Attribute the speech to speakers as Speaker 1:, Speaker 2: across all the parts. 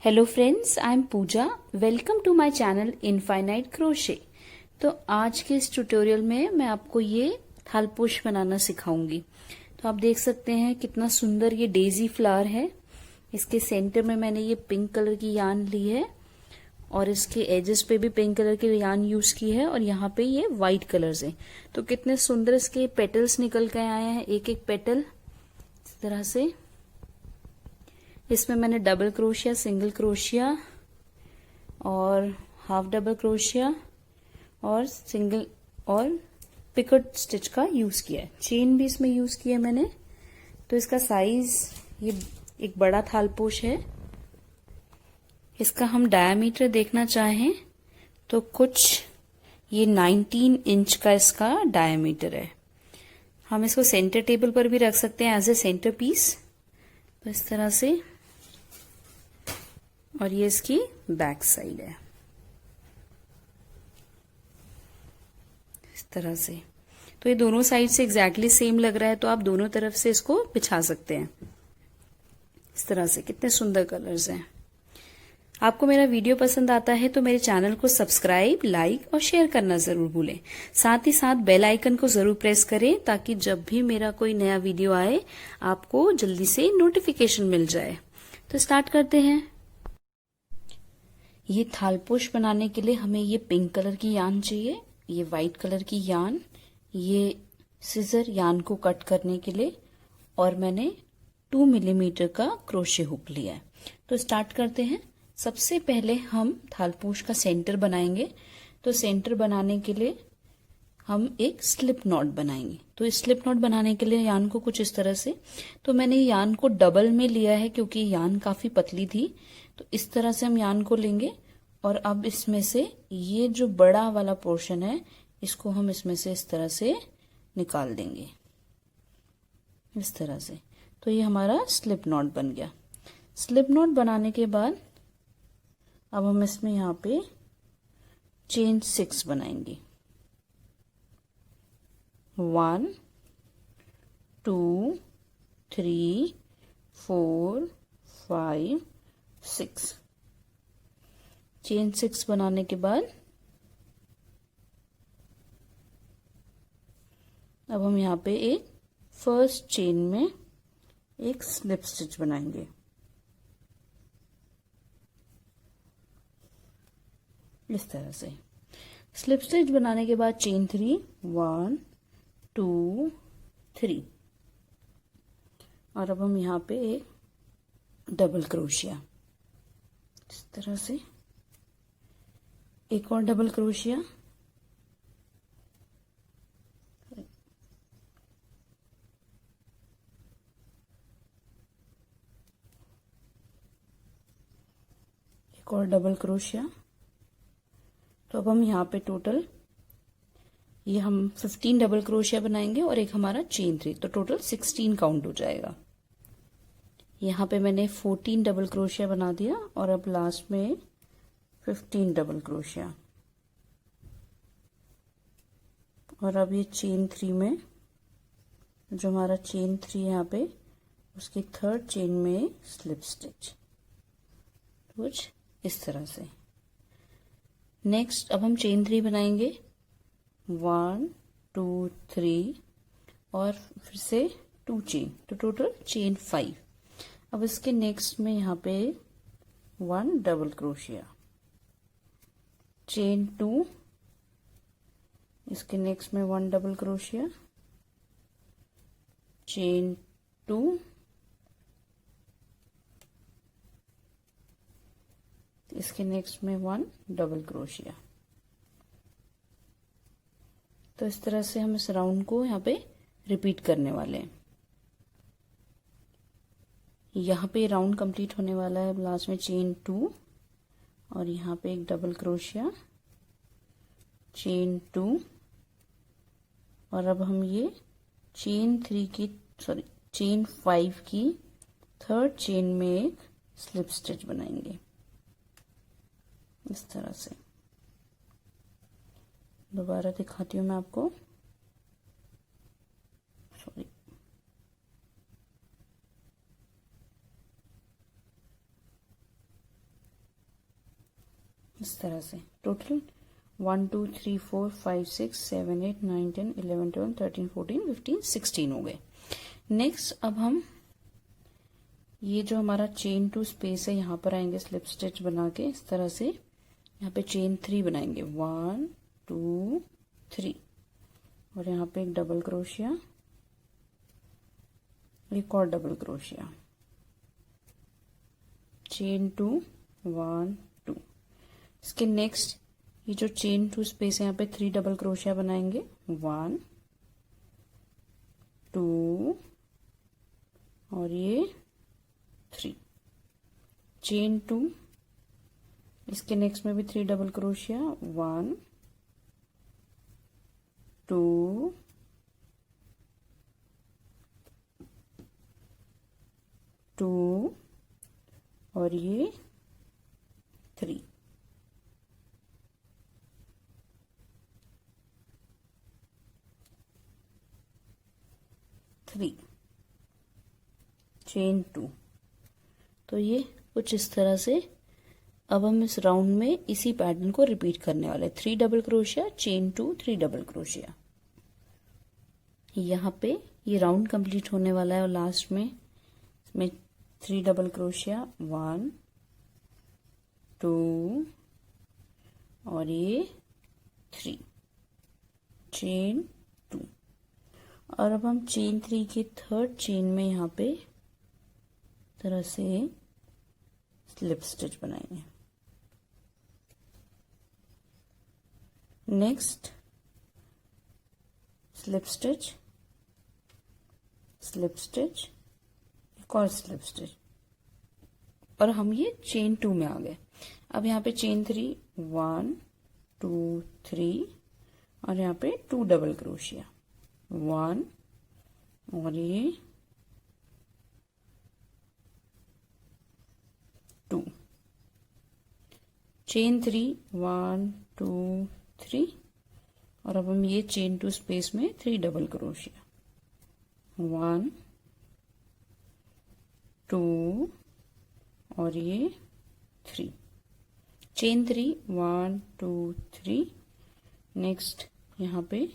Speaker 1: Hello friends, I am Pooja. Welcome to my channel infinite crochet. तो आज के इस ट्यूटोरियल में मैं आपको ये थालपोश बनाना सिखाऊंगी। तो आप देख सकते हैं कितना सुंदर ये डेजी फ्लावर है। इसके सेंटर में मैंने ये पिंक कलर की यान ली है और इसके एजेस पे भी पिंक कलर की यान यूज की है और यहाँ पे ये व्हाइट कलर्स है। तो कितने सुंदर इसके पेटल्स निकल के आए हैं, एक एक पेटल इस तरह से। इसमें मैंने डबल क्रोशिया, सिंगल क्रोशिया और हाफ डबल क्रोशिया और सिंगल और पिकट स्टिच का यूज किया है। चेन भी इसमें यूज किया है मैंने। तो इसका साइज ये एक बड़ा थालपोश है। इसका हम डायामीटर देखना चाहें तो कुछ ये 19 इंच का इसका डायामीटर है। हम इसको सेंटर टेबल पर भी रख सकते हैं एज ए सेंटर पीस। तो इस तरह से, और ये इसकी बैक साइड है इस तरह से। तो ये दोनों साइड से एग्जैक्टली सेम लग रहा है, तो आप दोनों तरफ से इसको बिछा सकते हैं इस तरह से। कितने सुंदर कलर्स हैं। आपको मेरा वीडियो पसंद आता है तो मेरे चैनल को सब्सक्राइब, लाइक और शेयर करना जरूर भूलें। साथ ही साथ बेल आइकन को जरूर प्रेस करें ताकि जब भी मेरा कोई नया वीडियो आए आपको जल्दी से नोटिफिकेशन मिल जाए। तो स्टार्ट करते हैं। ये थालपोश बनाने के लिए हमें ये पिंक कलर की यान चाहिए, ये व्हाइट कलर की यान, ये सिजर यान को कट करने के लिए, और मैंने 2 मिलीमीटर का क्रोशे हुक लिया है। तो स्टार्ट करते हैं। सबसे पहले हम थालपोश का सेंटर बनाएंगे। तो सेंटर बनाने के लिए हम एक स्लिप नॉट बनाएंगे। तो इस स्लिप नॉट बनाने के लिए यान को कुछ इस तरह से, तो मैंने यान को डबल में लिया है क्योंकि यान काफी पतली थी। तो इस तरह से हम यान को लेंगे और अब इसमें से ये जो बड़ा वाला पोर्शन है इसको हम इसमें से इस तरह से निकाल देंगे इस तरह से। तो ये हमारा स्लिप नॉट बन गया। स्लिप नॉट बनाने के बाद अब हम इसमें यहाँ पे चेन 6 बनाएंगे। 1 2 3 4 5 6। चेन 6 बनाने के बाद अब हम यहाँ पे एक फर्स्ट चेन में एक स्लिप स्टिच बनाएंगे इस तरह से। स्लिप स्टिच बनाने के बाद चेन 3, 1 2 3, और अब हम यहाँ पे एक डबल क्रोशिया इस तरह से, एक और डबल क्रोशिया, एक और डबल क्रोशिया। तो अब हम यहाँ पे टोटल ये हम 15 डबल क्रोशिया बनाएंगे और एक हमारा चेन 3, तो टोटल 16 काउंट हो जाएगा। यहाँ पे मैंने 14 डबल क्रोशिया बना दिया और अब लास्ट में 15 डबल क्रोशिया। और अब ये चेन 3 में जो हमारा चेन 3 यहाँ पे उसकी थर्ड चेन में स्लिप स्टिच कुछ इस तरह से। नेक्स्ट अब हम चेन 3 बनाएंगे 1 2 3 और फिर से 2 चेन, तो टोटल चेन 5। अब इसके नेक्स्ट में यहाँ पे 1 डबल क्रोशिया, चेन 2, इसके नेक्स्ट में 1 डबल क्रोशिया, चेन 2, इसके नेक्स्ट में 1 डबल क्रोशिया। तो इस तरह से हम इस राउंड को यहाँ पे रिपीट करने वाले हैं। यहाँ पे राउंड कंप्लीट होने वाला है। लास्ट में चेन 2 और यहाँ पे एक डबल क्रोशिया, चेन 2, और अब हम ये चेन 5 की थर्ड चेन में एक स्लिप स्टिच बनाएंगे इस तरह से। दोबारा दिखाती हूँ मैं आपको। सॉरी, इस तरह से टोटल 1 2 3 4 5 6 7 8 9 10 11 12 13 14 15 16 हो गए। नेक्स्ट अब हम ये जो हमारा चेन 2 स्पेस है यहाँ पर आएंगे स्लिप स्टिच बना के इस तरह से, यहाँ पे चेन 3 बनाएंगे 1 2 3 और यहाँ पे एक डबल क्रोशिया, एक और डबल क्रोशिया, चेन 2 1 2। इसके नेक्स्ट ये जो चेन 2 स्पेस है यहाँ पे 3 डबल क्रोशिया बनाएंगे 1 2 और ये 3, चेन 2। इसके नेक्स्ट में भी 3 डबल क्रोशिया 1 2 2 और ये 3, चेन 2। तो ये कुछ इस तरह से अब हम इस राउंड में इसी पैटर्न को रिपीट करने वाले। 3 double crochet chain 2 3 double crochet, यहाँ पे ये राउंड कंप्लीट होने वाला है और लास्ट में इसमें 3 डबल क्रोशिया 1 2 और ये 3, चेन 2। और अब हम चेन 3 की थर्ड चेन में यहाँ पे तरह से स्लिप स्टिच बनाएंगे। Next slip stitch, slip stitch, एक और स्लिप स्टिच और हम ये चेन 2 में आ गए। अब यहाँ पे चेन 3 1 2 3 और यहाँ पे 2 डबल क्रोशिया 1 और ये 2, चेन 3 1 2 3 और अब हम ये चेन 2 स्पेस में 3 डबल क्रोशिया 1 2 और ये 3, चेन 3 1 2 3। नेक्स्ट यहाँ पे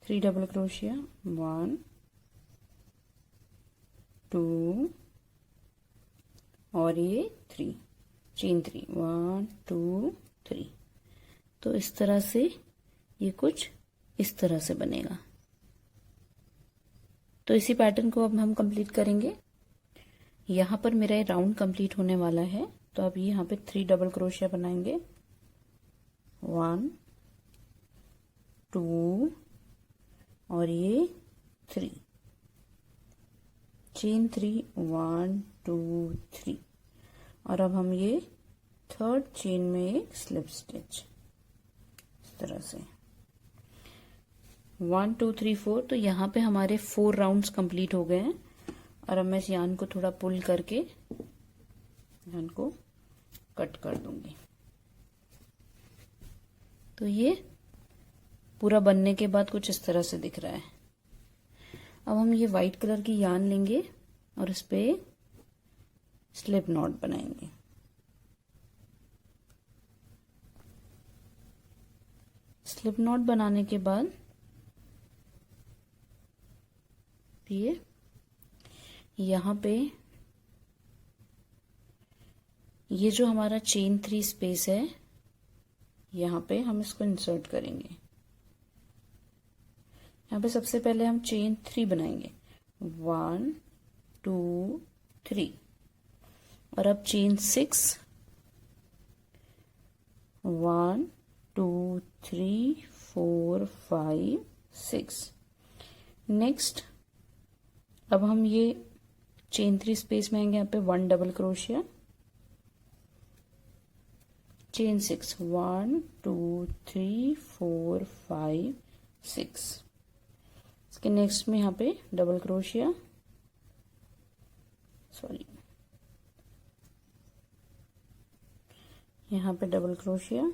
Speaker 1: 3 डबल क्रोशिया 1 2 और ये 3, चेन 3 1 2 3। तो इस तरह से ये कुछ इस तरह से बनेगा। तो इसी पैटर्न को अब हम कंप्लीट करेंगे। यहाँ पर मेरा ये राउंड कंप्लीट होने वाला है, तो अब ये यहाँ पे 3 डबल क्रोशिया बनाएंगे 1 2 और ये 3, चेन 3 1 2 3 और अब हम ये थर्ड चेन में एक स्लिप स्टिच इस तरह से 1 2 3 4। तो यहाँ पे हमारे 4 राउंड्स कंप्लीट हो गए हैं और अब मैं इस यान को थोड़ा पुल करके यान को कट कर दूंगी। तो ये पूरा बनने के बाद कुछ इस तरह से दिख रहा है। अब हम ये वाइट कलर की यान लेंगे और इस पे स्लिप नॉट बनाएंगे। स्लिप नॉट बनाने के बाद ये यहाँ पे ये जो हमारा चेन 3 स्पेस है यहाँ पे हम इसको इंसर्ट करेंगे। यहाँ पे सबसे पहले हम चेन 3 बनाएंगे 1 2 3 और अब चेन 6 1 2 3 4 5 6। नेक्स्ट अब हम ये चेन 3 स्पेस में आएंगे, यहाँ पे 1 डबल क्रोशिया, चेन 6 1 2 3 4 5 6। इसके नेक्स्ट में यहाँ पे डबल क्रोशिया, सॉरी यहाँ पे डबल क्रोशिया,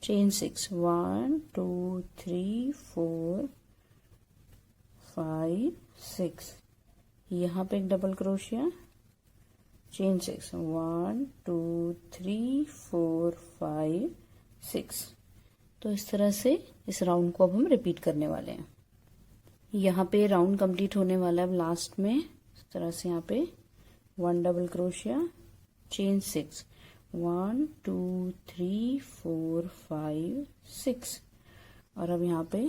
Speaker 1: चेन 6 1 2 3 4 5 6। यहाँ पे एक डबल क्रोशिया, चेन 6, 1 2 3 4 5 6। तो इस तरह से इस राउंड को अब हम रिपीट करने वाले हैं। यहाँ पे राउंड कंप्लीट होने वाला है। अब लास्ट में इस तरह से यहाँ पे 1 डबल क्रोशिया, चेन 6, 1 2 3 4 5 6। और अब यहाँ पे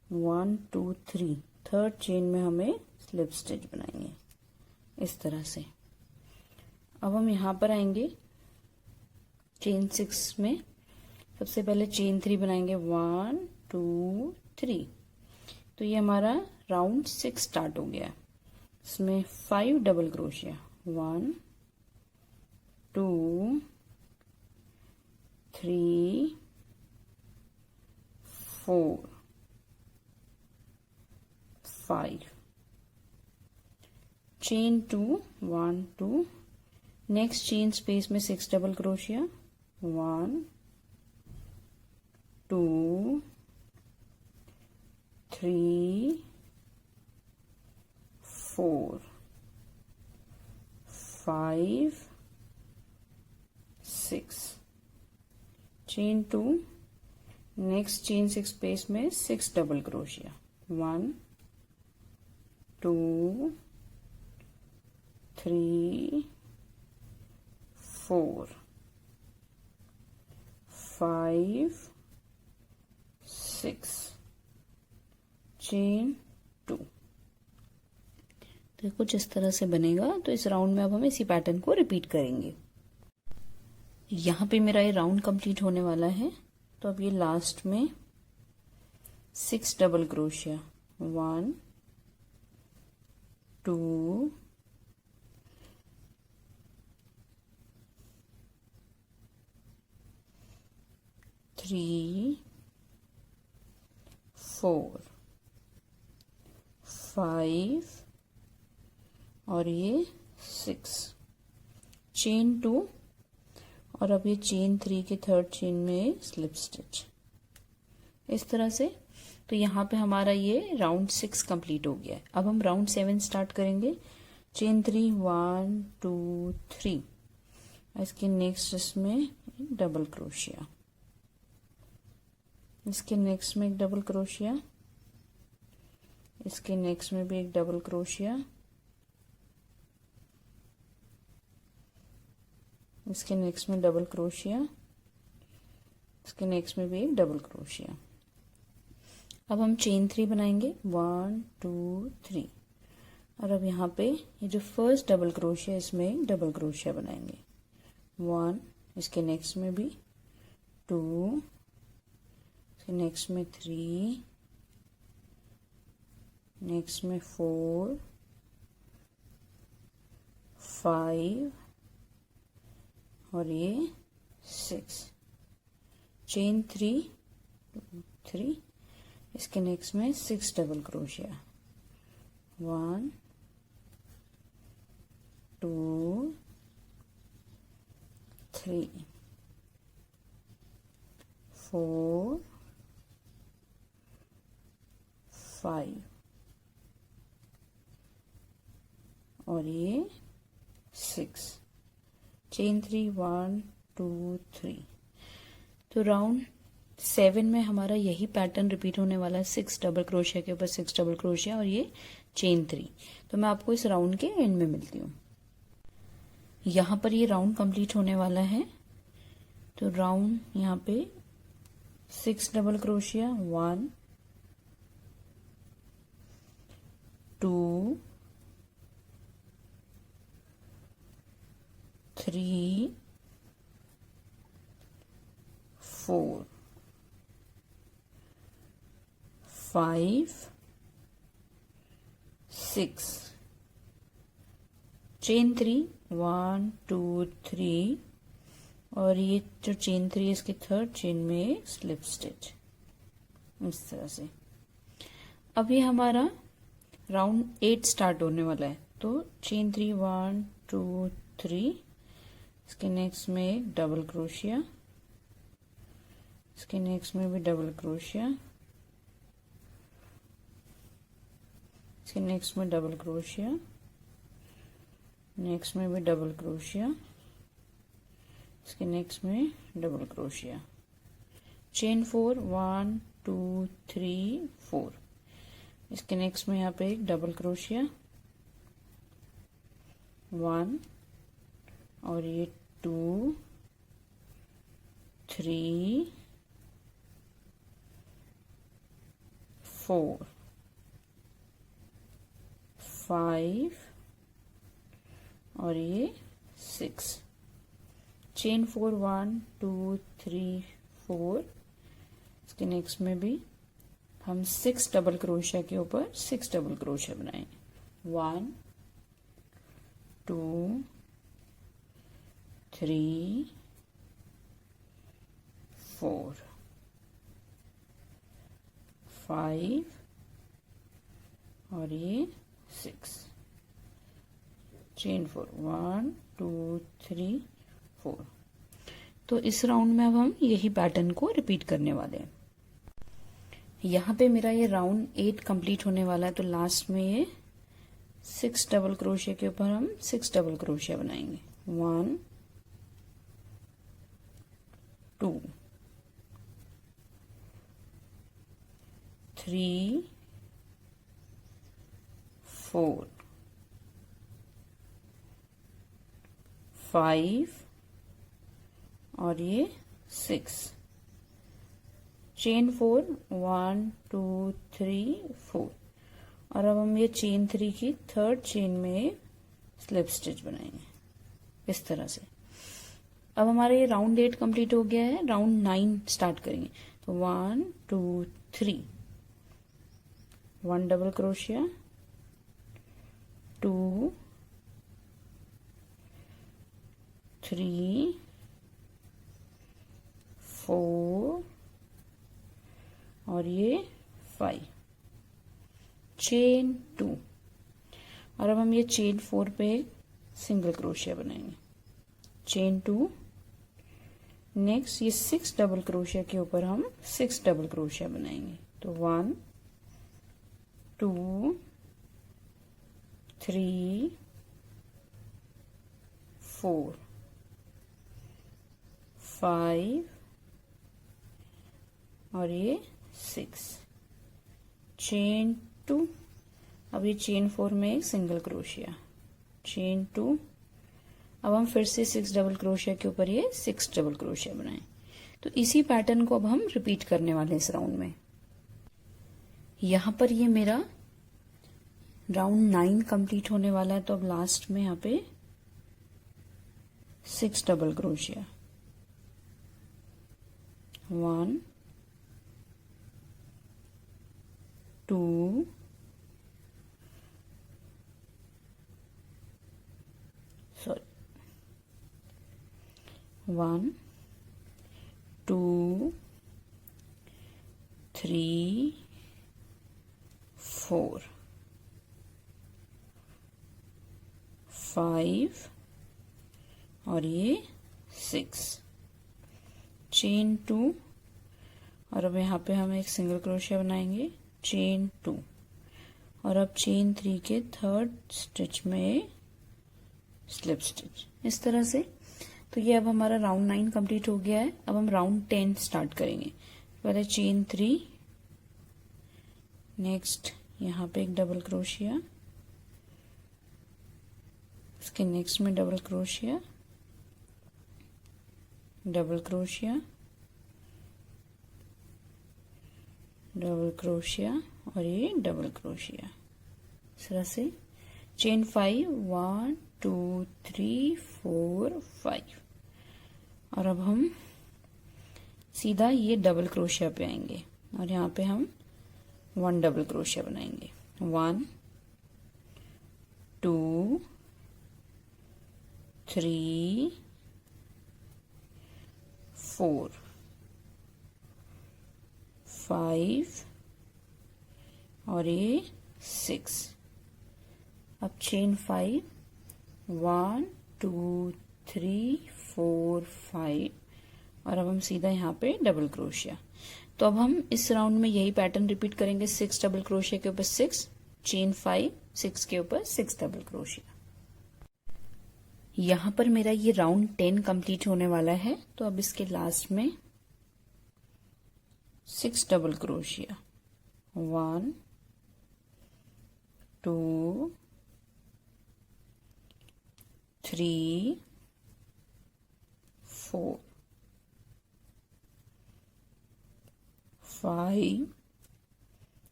Speaker 1: 1 2 3 थर्ड चेन में हमें स्लिप स्टिच बनाएंगे इस तरह से। अब हम यहाँ पर आएंगे चेन 6 में। सबसे पहले चेन 3 बनाएंगे, 1 2 3। तो ये हमारा राउंड 6 स्टार्ट हो गया। इसमें 5 double crochet, 1 2 3 4 5, chain 2 1 2, next chain space में 6 double crochet, 1 2 3 4 5 6, chain 2, next chain 6 space में 6 डबल क्रोशिया, 1 2 3 4 5 6, चेन 2। तो कुछ इस तरह से बनेगा। तो इस राउंड में अब हम इसी पैटर्न को रिपीट करेंगे। यहाँ पे मेरा ये राउंड कंप्लीट होने वाला है। तो अब ये लास्ट में 6 डबल क्रोशिया, 1 2 3 4 5 और ये 6, चेन 2। और अब ये चेन 3 के थर्ड चेन में स्लिप स्टिच इस तरह से। तो यहाँ पे हमारा ये राउंड 6 कंप्लीट हो गया है। अब हम राउंड 7 स्टार्ट करेंगे। चेन 3 1 2 3, इसके नेक्स्ट इसमें डबल क्रोशिया, इसके नेक्स्ट में एक डबल क्रोशिया, इसके नेक्स्ट में भी एक डबल क्रोशिया, इसके नेक्स्ट में डबल क्रोशिया, इसके नेक्स्ट में भी एक डबल क्रोशिया। अब हम चेन 3 बनाएंगे, 1 2 3। और अब यहाँ पे ये जो फर्स्ट डबल क्रोशिया, इसमें एक डबल क्रोशिया बनाएंगे, 1, इसके नेक्स्ट में भी 2, इसके नेक्स्ट में 3, नेक्स्ट में 4 5 और ये 6, चेन 3 3, इसके नेक्स्ट में 6 डबल क्रोशिया, 1 2 3 4 5 और ये 6, चेन 3 1 2 3। तो राउंड 7 में हमारा यही पैटर्न रिपीट होने वाला है, 6 डबल क्रोशिया के ऊपर 6 डबल क्रोशिया और ये चेन 3। तो मैं आपको इस राउंड के एंड में मिलती हूँ। यहाँ पर ये राउंड कंप्लीट होने वाला है। तो राउंड यहाँ पे 6 डबल क्रोशिया, 1 2 3 4 5 6, चेन 3 1 2 3 और ये जो चेन 3 इसके थर्ड चेन में स्लिप स्टिच इस तरह से। अब ये हमारा राउंड 8 स्टार्ट होने वाला है। तो चेन 3 1 2 3, इसके नेक्स्ट में एक डबल क्रोशिया, इसके नेक्स्ट में भी डबल क्रोशिया, इसके नेक्स्ट में डबल क्रोशिया, नेक्स्ट में भी डबल क्रोशिया, इसके नेक्स्ट में डबल क्रोशिया, चेन 4, 1 2 3 4, इसके नेक्स्ट में यहाँ पे एक डबल क्रोशिया 1 और ये 2 3 4 5 और ये 6, चेन 4 1 2 3 4, इसके नेक्स्ट में भी हम 6 डबल क्रोशिया के ऊपर 6 डबल क्रोशिया बनाएंगे, 1 2 3 4 5 और ये 6, चेन 4 1 2 3 4। तो इस राउंड में अब हम यही पैटर्न को रिपीट करने वाले हैं। यहाँ पे मेरा ये राउंड 8 कंप्लीट होने वाला है, तो लास्ट में ये 6 डबल क्रोशिया के ऊपर हम 6 डबल क्रोशिया बनाएंगे, 1 2 3 4 5 और ये 6, चेन 4 1 2 3 4, और अब हम ये चेन 3 की थर्ड चेन में स्लिप स्टिच बनाएंगे इस तरह से। अब हमारा ये राउंड 8 कंप्लीट हो गया है, राउंड 9 स्टार्ट करेंगे। तो 1 2 3, 1 डबल क्रोशिया, 2 3 4 और ये 5, चेन 2, और अब हम ये चेन 4 पे सिंगल क्रोशिया बनाएंगे, चेन 2, नेक्स्ट ये 6 डबल क्रोशिया के ऊपर हम 6 डबल क्रोशिया बनाएंगे। तो 1 2 3 4 5 और ये 6, चेन 2, अब ये चेन 4 में एक सिंगल क्रोशिया, चेन 2, अब हम फिर से 6 डबल क्रोशिया के ऊपर ये 6 डबल क्रोशिया बनाएं। तो इसी पैटर्न को अब हम रिपीट करने वाले हैं इस राउंड में। यहां पर ये मेरा राउंड 9 कंप्लीट होने वाला है, तो अब लास्ट में यहाँ पे 6 डबल क्रोशिया, 1 2 1 2 3 4 5 और ये 6, चेन 2, और अब यहाँ पे हम एक सिंगल क्रोशिया बनाएंगे, चेन 2, और अब चेन 3 के थर्ड स्टिच में स्लिप स्टिच इस तरह से। तो ये अब हमारा राउंड 9 कंप्लीट हो गया है। अब हम राउंड 10 स्टार्ट करेंगे। पहले चेन 3, नेक्स्ट यहाँ पे एक डबल क्रोशिया, इसके नेक्स्ट में double crochet, double crochet, double crochet और ये डबल क्रोशिया इस तरह से। चेन 5 1 2 3 4 5, और अब हम सीधा ये डबल क्रोशिया पे आएंगे और यहाँ पे हम 1 डबल क्रोशिया बनाएंगे, 1 2 3 4 5 और ये 6। अब चेन 5 1 2 3 4 5, और अब हम सीधा यहाँ पे डबल क्रोशिया। तो अब हम इस राउंड में यही पैटर्न रिपीट करेंगे, 6 डबल क्रोशिया के ऊपर 6, चेन 5, 6 के ऊपर 6 डबल क्रोशिया। यहाँ पर मेरा ये राउंड 10 कंप्लीट होने वाला है, तो अब इसके लास्ट में 6 डबल क्रोशिया, 1 2 3 4 5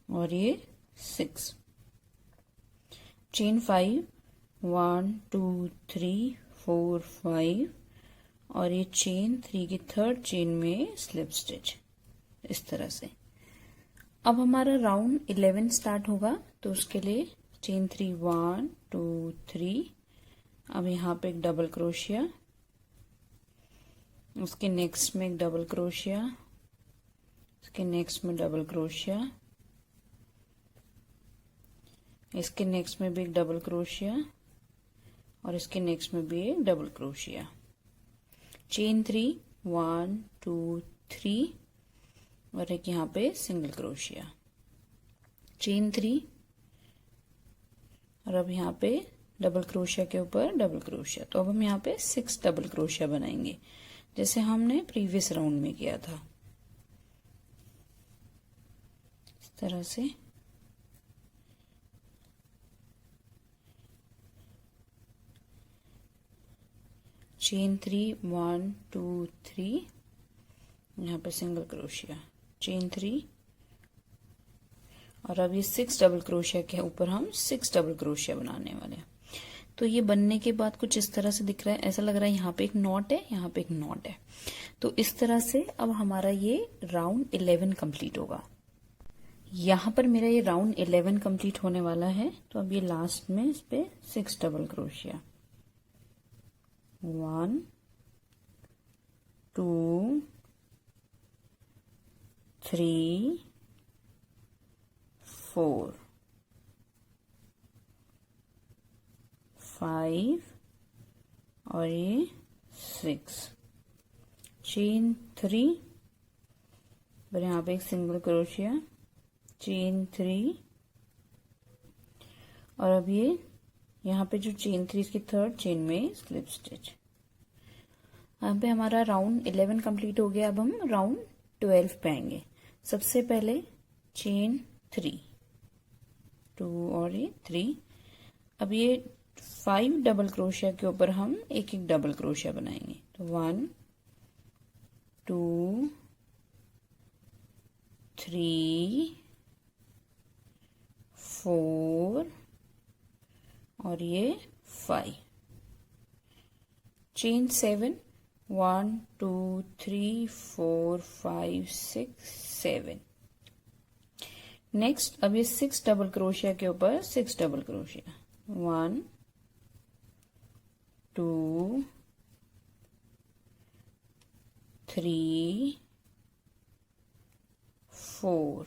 Speaker 1: और ये 6 चेन 5 1 2 3 4 5 और ये चेन 3 की थर्ड चेन में स्लिप स्टिच इस तरह से। अब हमारा राउंड 11 स्टार्ट होगा, तो उसके लिए चेन 3 1 2 3, अब यहाँ पे एक डबल क्रोशिया, उसके नेक्स्ट में एक डबल क्रोशिया, इसके नेक्स्ट में डबल क्रोशिया, इसके नेक्स्ट में भी एक डबल क्रोशिया और इसके नेक्स्ट में भी एक डबल क्रोशिया। चेन 3 1 2 3 और एक यहाँ पे सिंगल क्रोशिया, चेन 3 और अब यहाँ पे डबल क्रोशिया के ऊपर डबल क्रोशिया। तो अब हम यहाँ पे 6 डबल क्रोशिया बनाएंगे जैसे हमने प्रीवियस राउंड में किया था, इस तरह से। चेन 3 1 2 3, यहाँ पे सिंगल क्रोशिया, चेन 3 और अब ये 6 डबल क्रोशिया के ऊपर हम 6 डबल क्रोशिया बनाने वाले हैं। तो ये बनने के बाद कुछ इस तरह से दिख रहा है, ऐसा लग रहा है यहाँ पे एक नॉट है, यहाँ पे एक नॉट है। तो इस तरह से अब हमारा ये राउंड 11 कंप्लीट होगा। यहाँ पर मेरा ये राउंड 11 कंप्लीट होने वाला है, तो अब ये लास्ट में इस पे 6 डबल क्रोशिया, 1 2 3 4 5 और ये 6, चेन 3 और यहाँ पे एक सिंगल क्रोशिया, चेन 3 और अब ये यहाँ पे जो चेन 3 इसकी थर्ड चेन में स्लिप स्टिच। यहाँ पे हमारा राउंड 11 कंप्लीट हो गया। अब हम राउंड 12 पे आएंगे। सबसे पहले चेन 3 2 और ये 3, अब ये 5 डबल क्रोशिया के ऊपर हम एक एक डबल क्रोशिया बनाएंगे। तो 1 2 3 4 और ये 5, चेन 7 1 2 3 4 5 6 7। नेक्स्ट अब ये 6 डबल क्रोशिया के ऊपर 6 डबल क्रोशिया, 1 2 3 4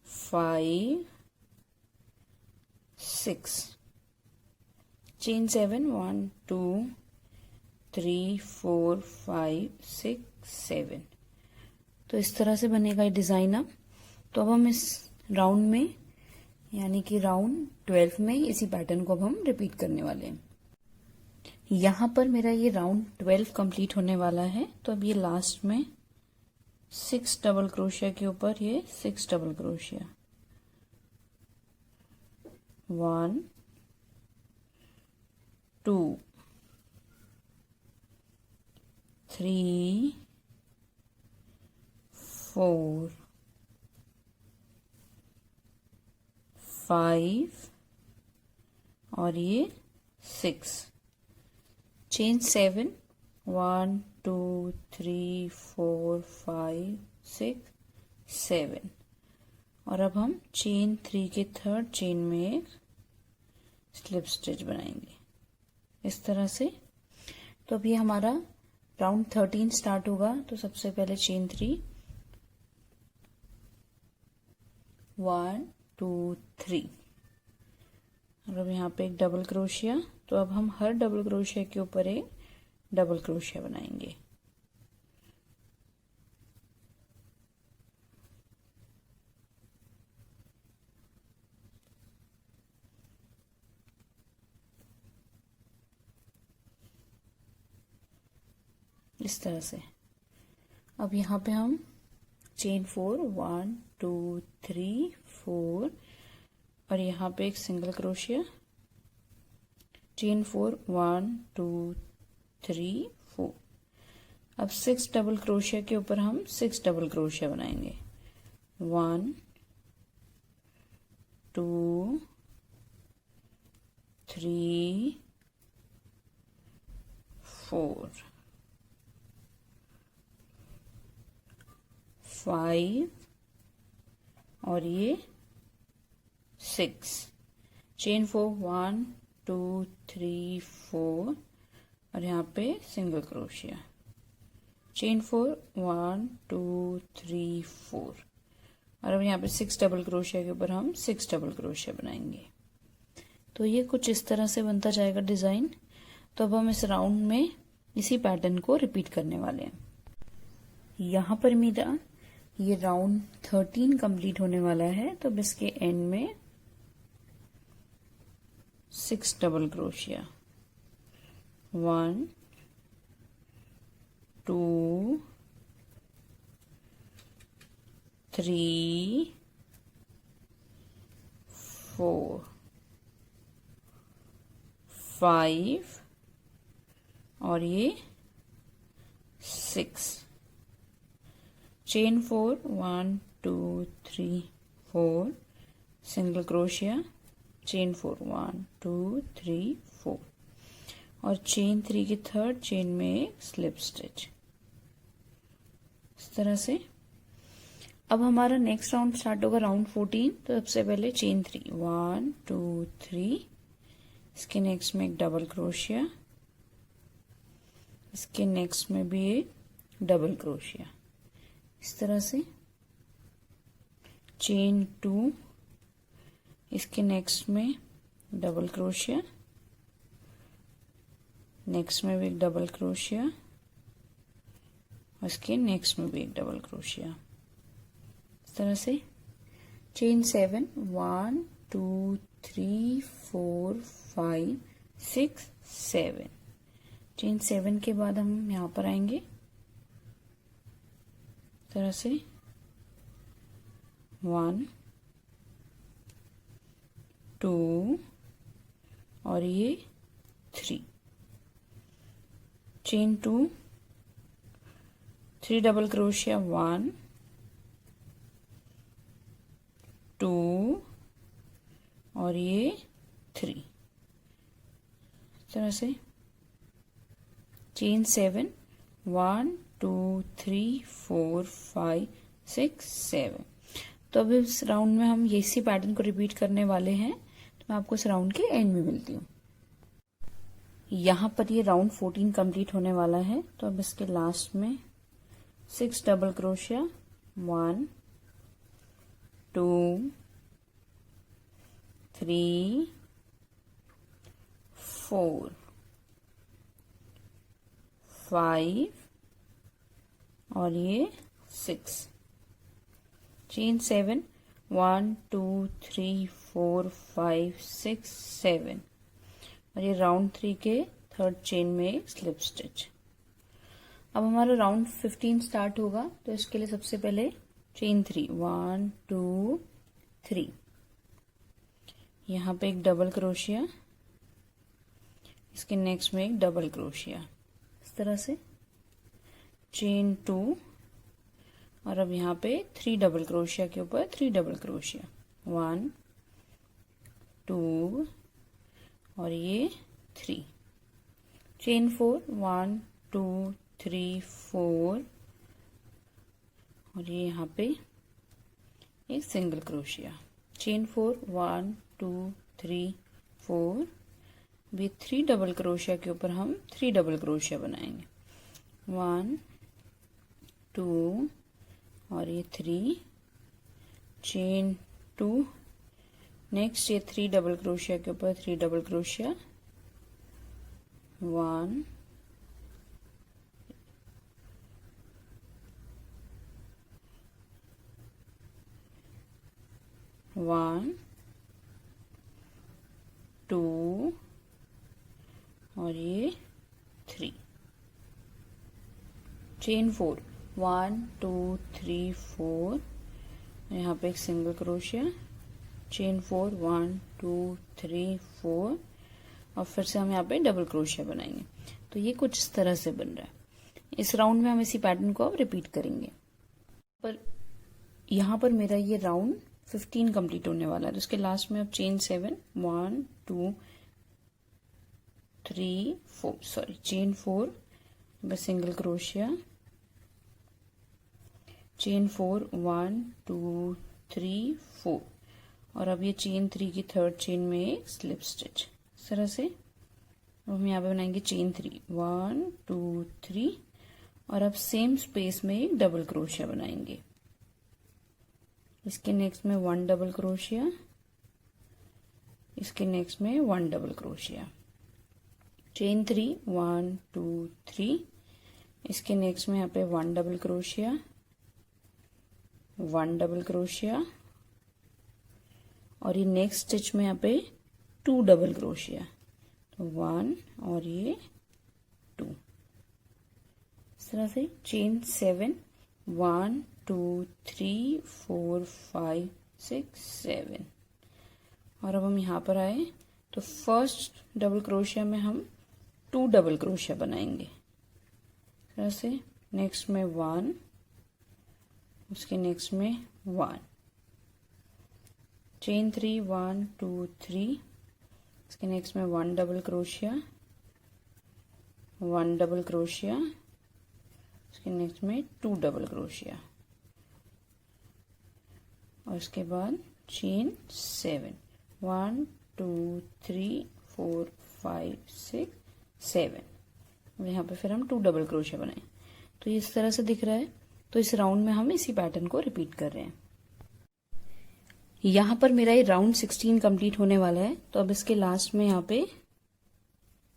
Speaker 1: 5 6, चेन 7 1 2 3 4 5 6 7। तो इस तरह से बनेगा ये डिजाइन। अब तो अब हम इस राउंड में यानी कि राउंड 12 में इसी पैटर्न को अब हम रिपीट करने वाले हैं। यहाँ पर मेरा ये राउंड 12 कंप्लीट होने वाला है। तो अब ये लास्ट में 6 डबल क्रोशिया के ऊपर ये 6 डबल क्रोशिया, 1 2 3 4 5 और ये 6, चेन 7 1 2 3 4 5 6 7 और अब हम चेन 3 के थर्ड चेन में एक स्लिप स्टिच बनाएंगे इस तरह से। तो अब ये हमारा राउंड 13 स्टार्ट होगा। तो सबसे पहले चेन 3 1 2 3 और अब यहाँ पे एक डबल क्रोशिया। तो अब हम हर डबल क्रोशिया के ऊपर एक डबल क्रोशिया बनाएंगे। इस तरह से। अब यहाँ पे हम चेन 4 1 2 3 4 और यहाँ पे एक सिंगल क्रोशिया, चेन 4 1 2 3 4। अब 6 डबल क्रोशिया के ऊपर हम 6 डबल क्रोशिया बनाएंगे। 1 2 3 4 5 और ये 6। चेन 4 1 2 3 4 और यहाँ पे सिंगल क्रोशिया, चेन 4 1 2 3 4 और अब यहाँ पे 6 डबल क्रोशिया के ऊपर हम 6 डबल क्रोशिया बनाएंगे। तो ये कुछ इस तरह से बनता जाएगा डिजाइन। तो अब हम इस राउंड में इसी पैटर्न को रिपीट करने वाले हैं। यहाँ पर मेरा ये राउंड 13 कंप्लीट होने वाला है। तो अब इसके एंड में 6 डबल क्रोशिया, 1 2 3 4 5 और ये 6। चेन 4 1 2 3 4 सिंगल क्रोशिया, चेन 4 1 2 3 4 और चेन 3 की थर्ड चेन में एक स्लिप स्टिच, इस तरह से। अब हमारा नेक्स्ट राउंड स्टार्ट होगा राउंड 14। तो सबसे पहले चेन 3 1 2 3, इसके नेक्स्ट में एक डबल क्रोशिया, इसके नेक्स्ट में भी एक डबल क्रोशिया, इस तरह से। चेन 2, इसके नेक्स्ट में डबल क्रोशिया, नेक्स्ट में भी एक डबल क्रोशिया और इसके नेक्स्ट में भी एक डबल क्रोशिया, इस तरह से। चेन 7 1 2 3 4 5 6 7। चेन 7 के बाद हम यहाँ पर आएंगे, इस तरह से। 1 2 और ये 3। चेन 2 3 डबल क्रोशिया, 1 2 और ये 3, इस तरह से। चेन 7 1 2 3 4 5 6 7। तो अब इस राउंड में हम इसी पैटर्न को रिपीट करने वाले हैं। तो मैं आपको इस राउंड के एंड में मिलती हूँ। यहाँ पर ये राउंड 14 कंप्लीट होने वाला है। तो अब इसके लास्ट में 6 डबल क्रोशिया, 1 2 3 4 5 और ये 6। चेन 7 1 2 3 4 5 6 7 और ये राउंड 3 के थर्ड चेन में एक स्लिप स्टिच। अब हमारा राउंड 15 स्टार्ट होगा। तो इसके लिए सबसे पहले चेन 3 1 2 3, यहाँ पे एक डबल क्रोशिया, इसके नेक्स्ट में एक डबल क्रोशिया, इस तरह से। चेन 2 और अब यहाँ पे 3 डबल क्रोशिया के ऊपर 3 डबल क्रोशिया, 1 2 और ये 3। चेन 4 1 2 3 4 और ये यहाँ पे एक सिंगल क्रोशिया। चेन 4 1 2 3 4, भी 3 डबल क्रोशिया के ऊपर हम 3 डबल क्रोशिया बनाएंगे, 1 2 और ये 3। चेन 2, नेक्स्ट ये 3 डबल क्रोशिया के ऊपर 3 डबल क्रोशिया, 1 1 2 और ये 3। चेन 4, 1 2 3 4, यहाँ पे एक सिंगल क्रोशिया, चेन 4, 1 2 3 4, और फिर से हम यहाँ पे डबल क्रोशिया बनाएंगे। तो ये कुछ इस तरह से बन रहा है। इस राउंड में हम इसी पैटर्न को अब रिपीट करेंगे। पर यहाँ पर मेरा ये राउंड 15 कंप्लीट होने वाला है, तो इसके लास्ट में अब चेन 7, 1 2 3 4, सॉरी चेन 4 में सिंगल क्रोशिया, चेन 4, 1 2 3 4, और अब ये चेन 3 की थर्ड चेन में एक स्लिप स्टिच इस तरह से। अब हम यहाँ पे बनाएंगे चेन 3, 1 2 3, और अब सेम स्पेस में एक डबल क्रोशिया बनाएंगे। इसके नेक्स्ट में 1 डबल क्रोशिया, इसके नेक्स्ट में 1 डबल क्रोशिया, चेन 3, 1 2 3, इसके नेक्स्ट में यहाँ पे 1 डबल क्रोशिया, 1 डबल क्रोशिया, और ये नेक्स्ट स्टिच में यहाँ पे 2 डबल क्रोशिया, तो 1 और ये 2 इस तरह से। चेन 7, 1 2 3 4 5 6 7, और अब हम यहाँ पर आए तो फर्स्ट डबल क्रोशिया में हम 2 डबल क्रोशिया बनाएंगे इस तरह से। नेक्स्ट में 1, उसके नेक्स्ट में 1, चेन 3, 1 2 3, इसके नेक्स्ट में 1 डबल क्रोशिया, 1 डबल क्रोशिया, इसके नेक्स्ट में 2 डबल क्रोशिया, और इसके बाद चेन 7, 1 2 3 4 5 6 7, और यहाँ पे फिर हम 2 डबल क्रोशिया बनाए। तो ये इस तरह से दिख रहा है। तो इस राउंड में हम इसी पैटर्न को रिपीट कर रहे हैं। यहाँ पर मेरा ये राउंड 16 कंप्लीट होने वाला है। तो अब इसके लास्ट में यहाँ पे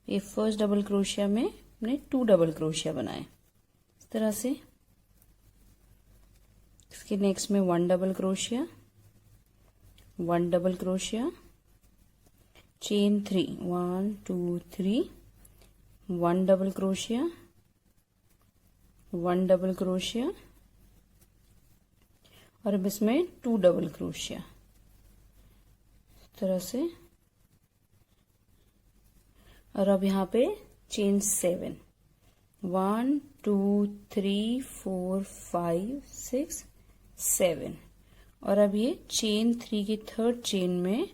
Speaker 1: ये फर्स्ट डबल क्रोशिया में हमने 2 डबल क्रोशिया बनाए इस तरह से। इसके नेक्स्ट में 1 double crochet, 1 double crochet, chain 3, 1 2 3, 1 double crochet, 1 double crochet, और अब इसमें 2 डबल क्रोशिया इस तरह से। और अब यहाँ पे चेन 7, 1 2 3 4 5 6 7, और अब ये चेन 3 की थर्ड चेन में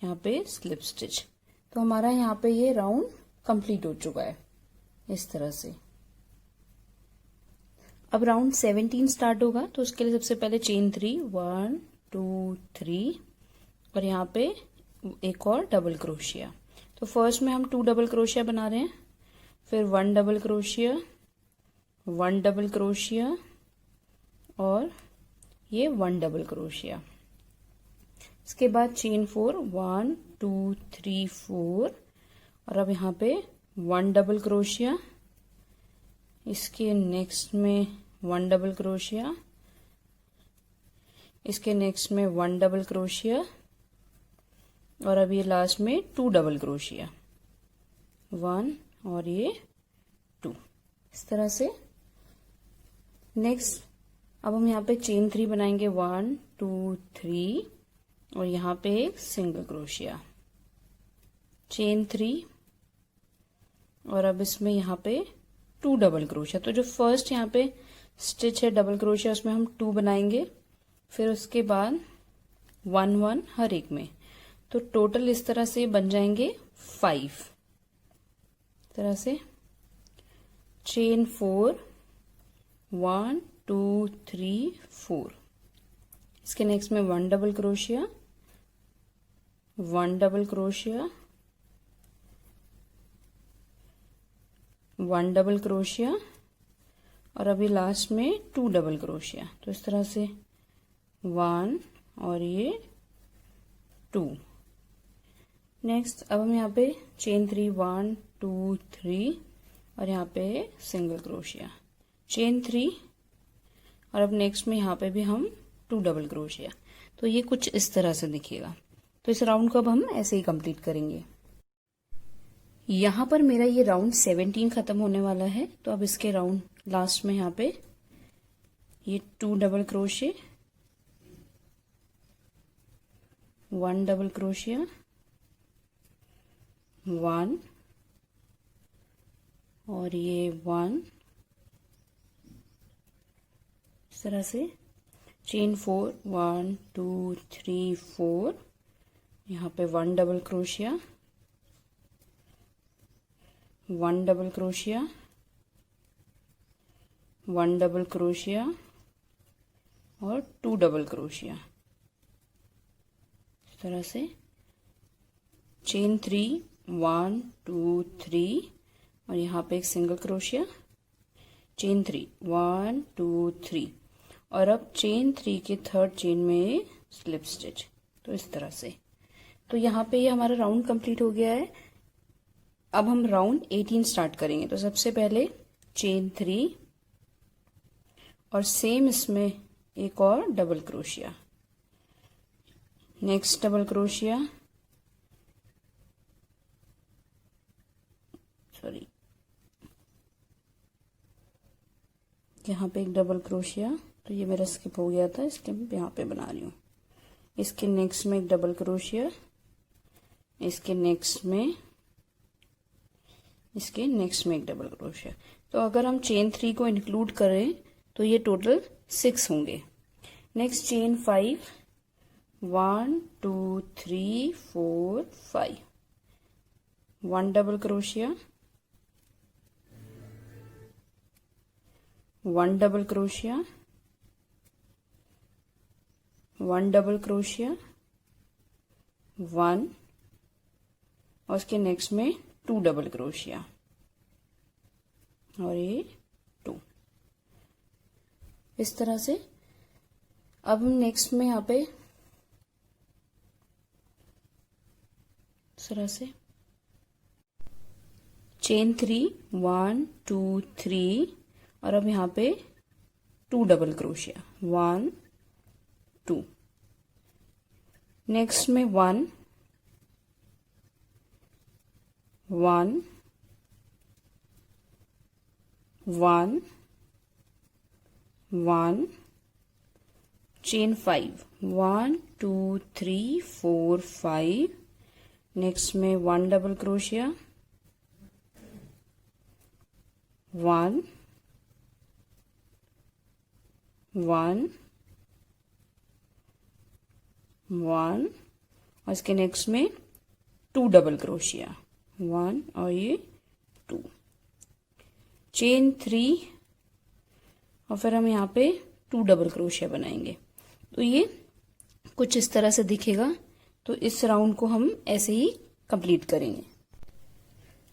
Speaker 1: यहाँ पे स्लिप स्टिच। तो हमारा यहाँ पे ये राउंड कंप्लीट हो चुका है इस तरह से। अब राउंड 17 स्टार्ट होगा। तो उसके लिए सबसे पहले चेन 3, 1 2 3, और यहाँ पे एक और डबल क्रोशिया। तो फर्स्ट में हम 2 डबल क्रोशिया बना रहे हैं, फिर 1 डबल क्रोशिया, 1 डबल क्रोशिया, और ये 1 डबल क्रोशिया। इसके बाद चेन 4, 1 2 3 4, और अब यहाँ पे 1 डबल क्रोशिया, इसके नेक्स्ट में 1 डबल क्रोशिया, इसके नेक्स्ट में 1 डबल क्रोशिया, और अब ये लास्ट में 2 डबल क्रोशिया, 1 और ये 2 इस तरह से। नेक्स्ट अब हम यहाँ पे चेन 3 बनाएंगे, 1 2 3, और यहाँ पे एक सिंगल क्रोशिया, चेन 3, और अब इसमें यहाँ पे 2 डबल क्रोशिया। तो जो फर्स्ट यहाँ पे स्टिच है डबल क्रोशिया उसमें हम 2 बनाएंगे, फिर उसके बाद 1 1 हर एक में। तो टोटल इस तरह से बन जाएंगे 5 इस तरह से। चेन 4, 1 2 3 4, इसके नेक्स्ट में 1 double crochet, 1 double crochet, 1 double crochet, और अभी लास्ट में 2 डबल क्रोशिया। तो इस तरह से 1 और ये 2। नेक्स्ट अब हम यहाँ पे चेन 3, 1 2 3, और यहाँ पे सिंगल क्रोशिया, चेन 3, और अब नेक्स्ट में यहाँ पे भी हम 2 डबल क्रोशिया। तो ये कुछ इस तरह से दिखेगा। तो इस राउंड को अब हम ऐसे ही कंप्लीट करेंगे। यहाँ पर मेरा ये राउंड 17 खत्म होने वाला है। तो अब इसके राउंड लास्ट में यहाँ पे ये 2 डबल क्रोशे, 1 डबल क्रोशिया, 1 और ये 1, इस तरह से चेन 4, 1 2 3 4, यहाँ पे 1 double crochet, 1 double crochet, 1 double crochet और 2 डबल क्रोशिया, इस तरह से चेन 3, 1 2 3 और यहाँ पे एक सिंगल क्रोशिया, चेन 3, 1 2 3 और अब चेन 3 के थर्ड चेन में स्लिप स्टिच। तो इस तरह से, तो यहाँ पे ये हमारा राउंड कंप्लीट हो गया है। अब हम राउंड 18 स्टार्ट करेंगे। तो सबसे पहले चेन 3 और सेम इसमें एक और double crochet, next double crochet, sorry यहाँ पे एक डबल क्रोशिया, तो ये मेरा स्किप हो गया था इसलिए मैं यहाँ पे बना रही हूँ। इसके नेक्स्ट में एक डबल क्रोशिया, इसके नेक्स्ट में एक डबल क्रोशिया। तो अगर हम चेन 3 को इंक्लूड करें तो ये टोटल 6 होंगे। Next chain 5, 1 2 3 4 5, 1 double crochet, 1 double crochet, 1 double crochet, 1 और उसके नेक्स्ट में 2 डबल क्रोशिया और ये 2, इस तरह से। अब हम नेक्स्ट में यहाँ पे इस तरह से चेन 3, 1 2 3 और अब यहाँ पे 2 डबल क्रोशिया, 1 2, नेक्स्ट में 1 1 1 1, चेन 5, 1 2 3 4 5, नेक्स्ट में 1 डबल क्रोशिया, 1 1 1 और इसके नेक्स्ट में 2 डबल क्रोशिया, 1 और ये 2, चेन 3 और फिर हम यहाँ पे 2 डबल क्रोशिया बनाएंगे। तो ये कुछ इस तरह से दिखेगा। तो इस राउंड को हम ऐसे ही कंप्लीट करेंगे।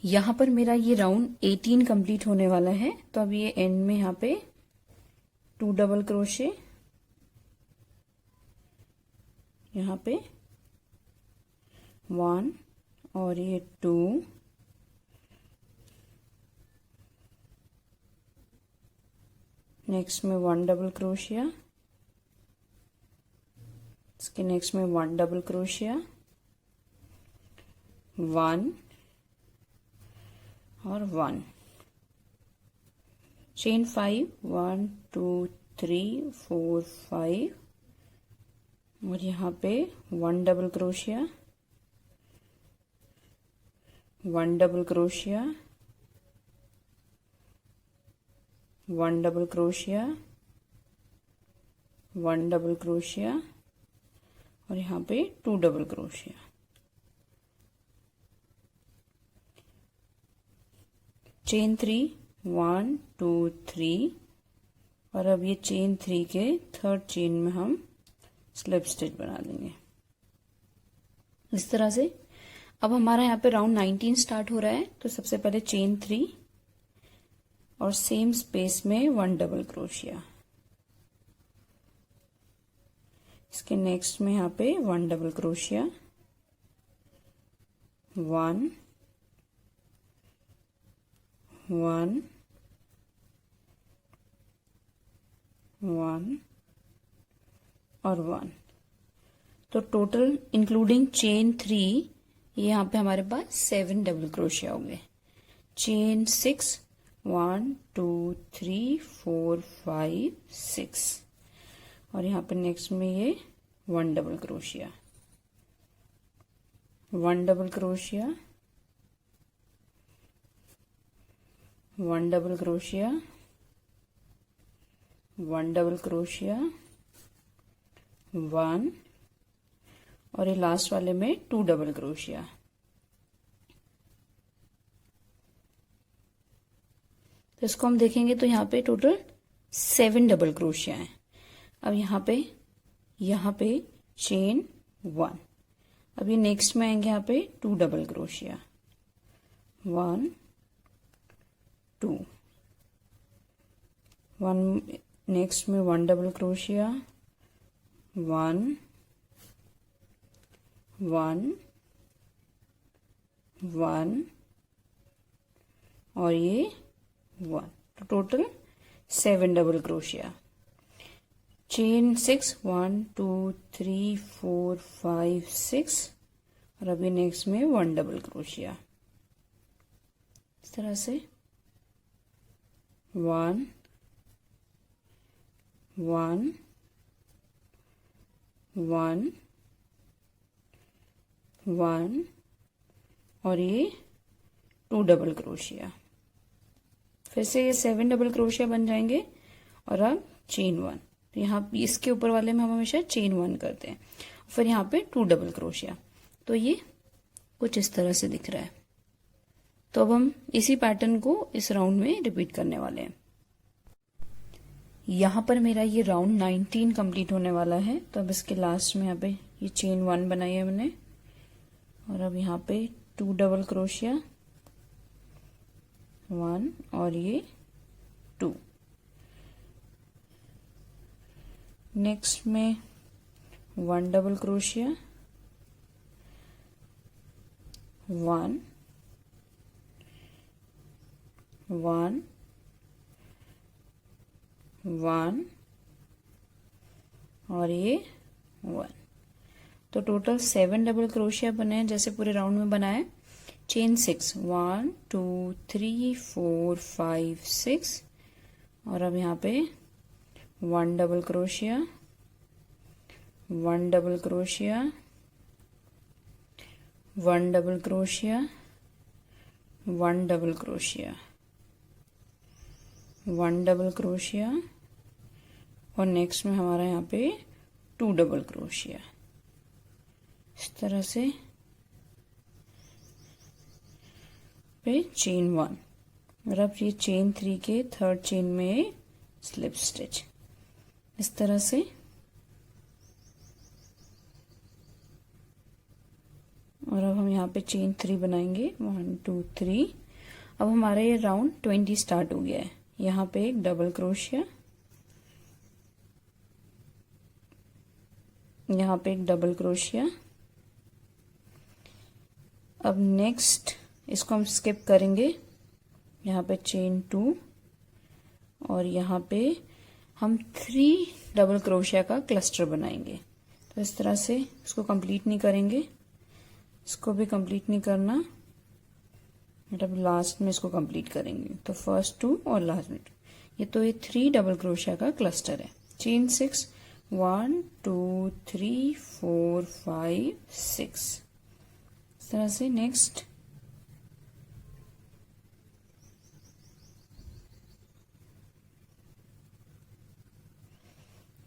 Speaker 1: यहाँ पर मेरा ये राउंड 18 कंप्लीट होने वाला है। तो अब ये एंड में यहाँ पे 2 डबल क्रोशे, यहाँ पे 1 और ये 2, नेक्स्ट में 1 डबल क्रोशिया, इसके नेक्स्ट में 1 डबल क्रोशिया, 1 और 1, चेन 5, 1 2 3 4 5 और यहाँ पे 1 double crochet, 1 double crochet, 1 double crochet, 1 double crochet और यहाँ पे 2 डबल क्रोशिया। चेन 3, 1 2 3 और अब ये चेन 3 के थर्ड चेन में हम स्लिप स्टिच बना देंगे इस तरह से। अब हमारा यहाँ पे राउंड 19 स्टार्ट हो रहा है। तो सबसे पहले चेन 3 और सेम स्पेस में 1 डबल क्रोशिया, इसके नेक्स्ट में यहाँ पे 1 डबल क्रोशिया, 1 1 1 और 1। तो टोटल इंक्लूडिंग चेन 3 यहाँ पे हमारे पास 7 डबल क्रोशिया होंगे। चेन 6, 1 2 3 4 5 6 और यहाँ पे नेक्स्ट में ये 1 double crochet, 1 double crochet, 1 double crochet, 1 double crochet, 1 और ये लास्ट वाले में 2 डबल क्रोशिया। तो इसको हम देखेंगे तो यहाँ पे टोटल 7 डबल क्रोशिया है। अब यहाँ पे चेन 1। अब ये नेक्स्ट में आएंगे यहाँ पे 2 डबल क्रोशिया, 1 2, 1 नेक्स्ट में 1 डबल क्रोशिया, 1 1 1 और ये 1, तो टोटल 7 डबल क्रोशिया। चेन 6 1 2 3 4 5 6 और अभी नेक्स्ट में 1 डबल क्रोशिया। इस तरह से 1 1 1 1 और ये 2 डबल क्रोशिया। फिर से ये 7 डबल क्रोशिया बन जाएंगे और अब चेन 1। तो यहाँ इसके ऊपर वाले में हम हमेशा चेन 1 करते हैं, फिर यहाँ पे 2 डबल क्रोशिया। तो ये कुछ इस तरह से दिख रहा है। तो अब हम इसी पैटर्न को इस राउंड में रिपीट करने वाले हैं। यहाँ पर मेरा ये राउंड 19 कंप्लीट होने वाला है। तो अब इसके लास्ट में यहाँ पे ये चेन 1 बनाई है मैंने और अब यहाँ पे 2 डबल क्रोशिया, 1 और ये 2। नेक्स्ट में 1 डबल क्रोशिया, 1 1 1 और ये 1। तो टोटल 7 डबल क्रोशिया बने हैं जैसे पूरे राउंड में बनाए। चेन 6 1 2 3 4 5 6 और अब यहाँ पे 1 double crochet, 1 double crochet, 1 double crochet, 1 double crochet, 1 double crochet और नेक्स्ट में हमारा यहाँ पे 2 डबल क्रोशिया। इस तरह से पे चेन 1 और अब ये चेन 3 के थर्ड चेन में स्लिप स्टिच इस तरह से। और अब हम यहाँ पे चेन 3 बनाएंगे 1 2 3। अब हमारा ये राउंड 20 स्टार्ट हो गया है। यहाँ पे एक डबल क्रोशिया, यहाँ पे एक डबल क्रोशिया। अब नेक्स्ट इसको हम स्किप करेंगे। यहाँ पे चेन 2 और यहाँ पे हम 3 डबल क्रोशिया का क्लस्टर बनाएंगे। तो इस तरह से इसको कंप्लीट नहीं करेंगे, इसको भी कंप्लीट नहीं करना, मतलब लास्ट में इसको कंप्लीट करेंगे। तो फर्स्ट 2 और लास्ट में 2। ये तो ये 3 डबल क्रोशिया का क्लस्टर है। चेन 6 1 2 3 4 5 6 इस तरह से। नेक्स्ट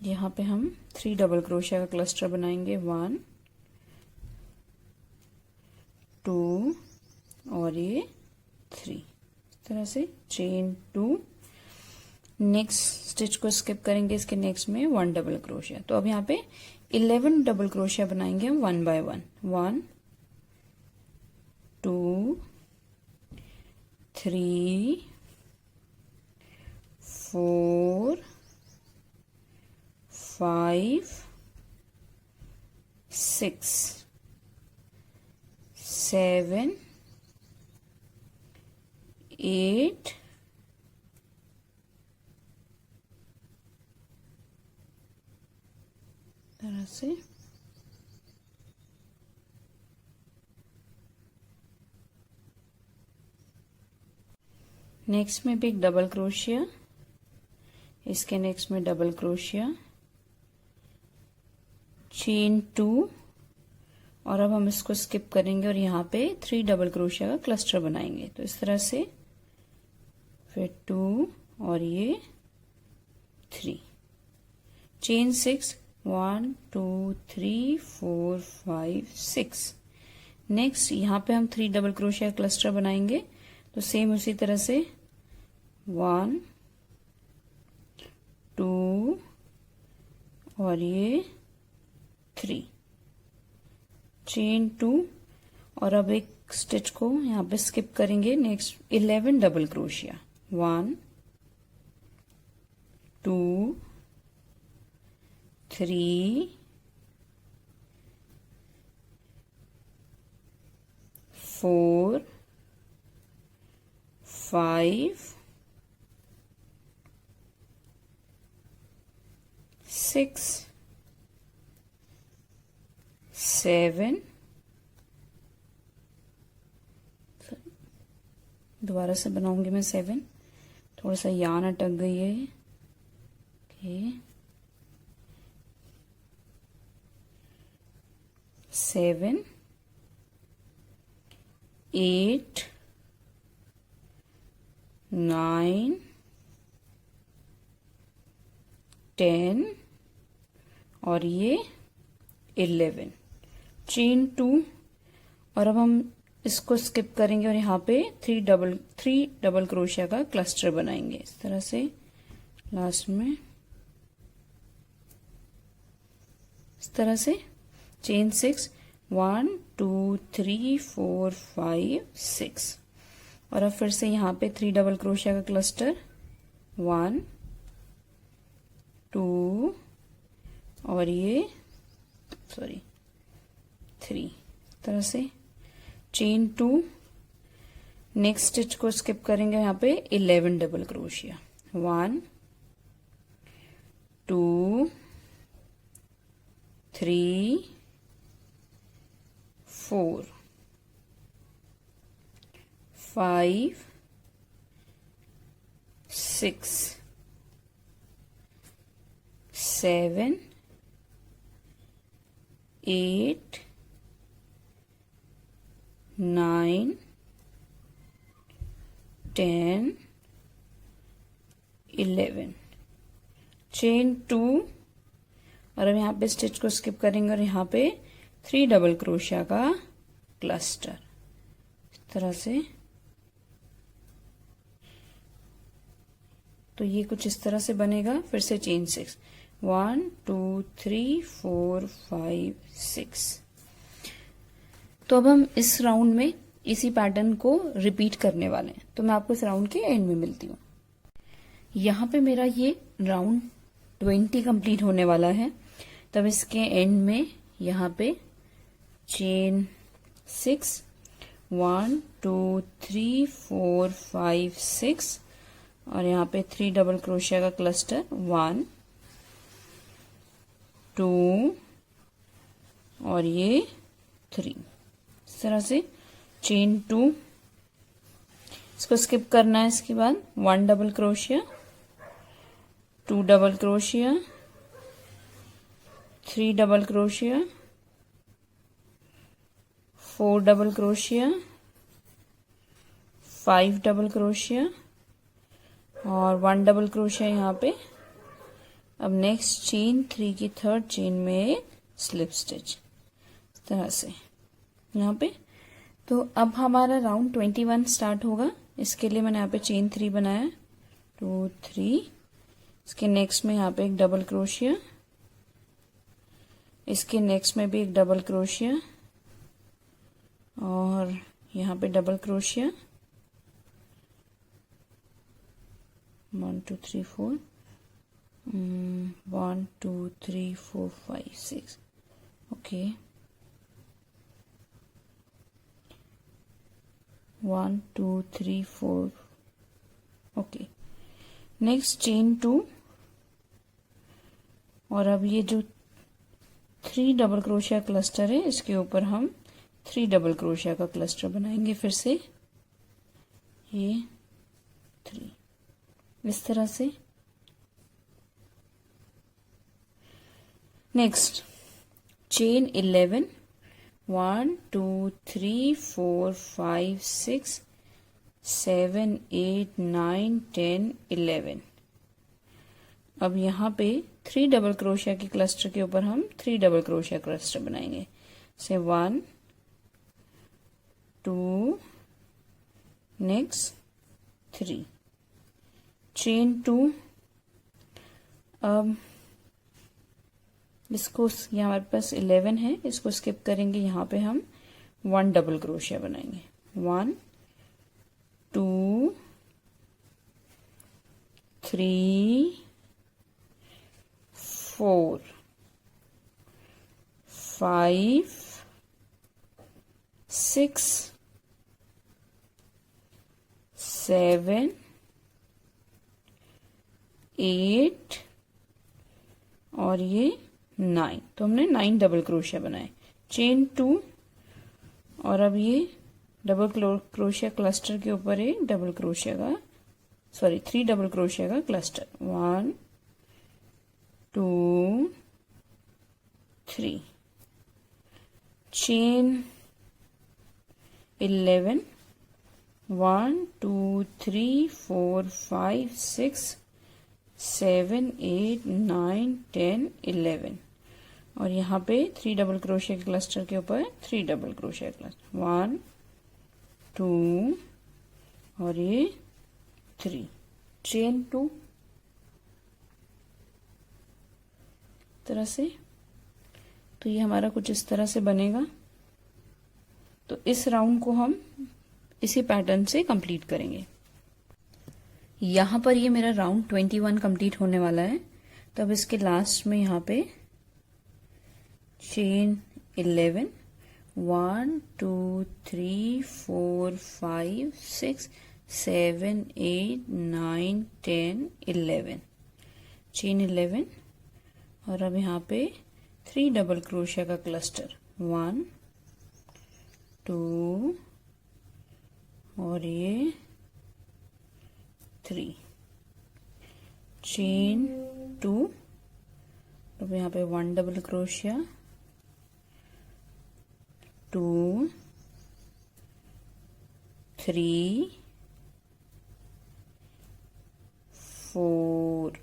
Speaker 1: यहाँ पे हम 3 डबल क्रोशिया का क्लस्टर बनाएंगे 1 2 और ये 3 इस तरह से। चेन 2 नेक्स्ट स्टिच को स्किप करेंगे, इसके नेक्स्ट में 1 डबल क्रोशिया। तो अब यहाँ पे 11 डबल क्रोशिया बनाएंगे हम 1 बाय 1। 1 2 3 4 5 6 7 8 तरह से। नेक्स्ट में भी एक डबल क्रोशिया, इसके नेक्स्ट में डबल क्रोशिया, चेन 2, और अब हम इसको स्किप करेंगे और यहाँ पे 3 डबल क्रोशिया का क्लस्टर बनाएंगे। तो इस तरह से, फिर 2 और ये 3, चेन 6, 1 2 3 4 5 6। नेक्स्ट यहाँ पे हम 3 डबल क्रोशिया क्लस्टर बनाएंगे। तो सेम उसी तरह से 1 2 और ये 3, चेन 2, और अब एक स्टिच को यहाँ पे स्किप करेंगे। नेक्स्ट 11 डबल क्रोशिया, 1 2 3 4 5 6 7, दोबारा से बनाऊंगी मैं 7, थोड़ा सा यान अटक गई है। ओके, 7 8 9 10 और ये 11, चेन 2, और अब हम इसको स्किप करेंगे और यहाँ पे 3 डबल क्रोशिया का क्लस्टर बनाएंगे इस तरह से लास्ट में, इस तरह से चेन 6, 1 2 3 4 5 6, और अब फिर से यहाँ पे 3 डबल क्रोशिया का क्लस्टर, 1 2 और ये 3, इस तरह से चेन 2, नेक्स्ट स्टिच को स्किप करेंगे, यहाँ पे 11 डबल क्रोशिया, 1 2 3 4 5 6 7 8 9 10 11, चेन 2, और अब यहाँ पे स्टिच को स्किप करेंगे और यहाँ पे 3 डबल क्रोशिया का क्लस्टर इस तरह से। तो ये कुछ इस तरह से बनेगा। फिर से चेन 6, 1 2 3 4 5 6। तो अब हम इस राउंड में इसी पैटर्न को रिपीट करने वाले हैं। तो मैं आपको इस राउंड के एंड में मिलती हूँ। यहाँ पे मेरा ये राउंड 20 कंप्लीट होने वाला है। तब इसके एंड में यहाँ पे चेन 6, 1 2 3 4 5 6 और यहाँ पे 3 डबल क्रोशिया का क्लस्टर, 1 2 और ये 3, इस तरह से चेन 2, इसको स्किप करना है। इसके बाद 1 double crochet, 2 double crochet, 3 double crochet, 4 double crochet, 5 double crochet और 1 डबल क्रोशिया यहाँ पे। अब नेक्स्ट चेन 3 की थर्ड चेन में स्लिप स्टिच इस तरह से यहाँ पे। तो अब हमारा राउंड 21 स्टार्ट होगा। इसके लिए मैंने यहाँ पे चेन 3 बनाया, 2 3, इसके नेक्स्ट में यहाँ पे एक डबल क्रोशिया, इसके नेक्स्ट में भी एक डबल क्रोशिया और यहाँ पे double crochet, 1 2 3 4, 1 2 3 4 5 6, okay, 1 2 3 4, okay. Next chain 2 और अब ये जो 3 डबल क्रोशिया क्लस्टर है इसके ऊपर हम 3 डबल क्रोशिया का क्लस्टर बनाएंगे। फिर से ये इस तरह से। Next chain 11, 1 2 3 4 5 6 7 8 9 10 11। अब यहाँ पे 3 डबल क्रोशिया के क्लस्टर के ऊपर हम 3 डबल क्रोशिया क्लस्टर बनाएंगे। से 1 2 नेक्स्ट 3 चेन 2। अब इसको, यहाँ हमारे पास 11 है, इसको स्किप करेंगे। यहाँ पे हम 1 डबल क्रोशिया बनाएंगे। 1 2 3 4 5 6 7 8 और ये 9। तो हमने 9 डबल क्रोशिया बनाए। चेन 2 और अब ये डबल क्रोशिया क्लस्टर के ऊपर एक डबल क्रोशिया का, सॉरी 3 डबल क्रोशिया का क्लस्टर। 1 2 3 चेन 11, 1 2 3 4 5 6 7 8 9 10 11 और यहाँ पे 3 डबल क्रोशिया के क्लस्टर के ऊपर 3 डबल क्रोशिया क्लस्टर। 1 2 और ये 3 चेन 2 तरह से। तो ये हमारा कुछ इस तरह से बनेगा। तो इस राउंड को हम इसी पैटर्न से कंप्लीट करेंगे। यहाँ पर ये मेरा राउंड 21 कंप्लीट होने वाला है। तो अब इसके लास्ट में यहाँ पे चेन 11, 1 2 3 4 5 6 7 8 9 10 11 चेन 11 और अब यहाँ पे 3 डबल क्रोशिया का क्लस्टर। 1 2 और ये 3 चेन 2। अब यहाँ पे 1 डबल क्रोशिया, 2 3 4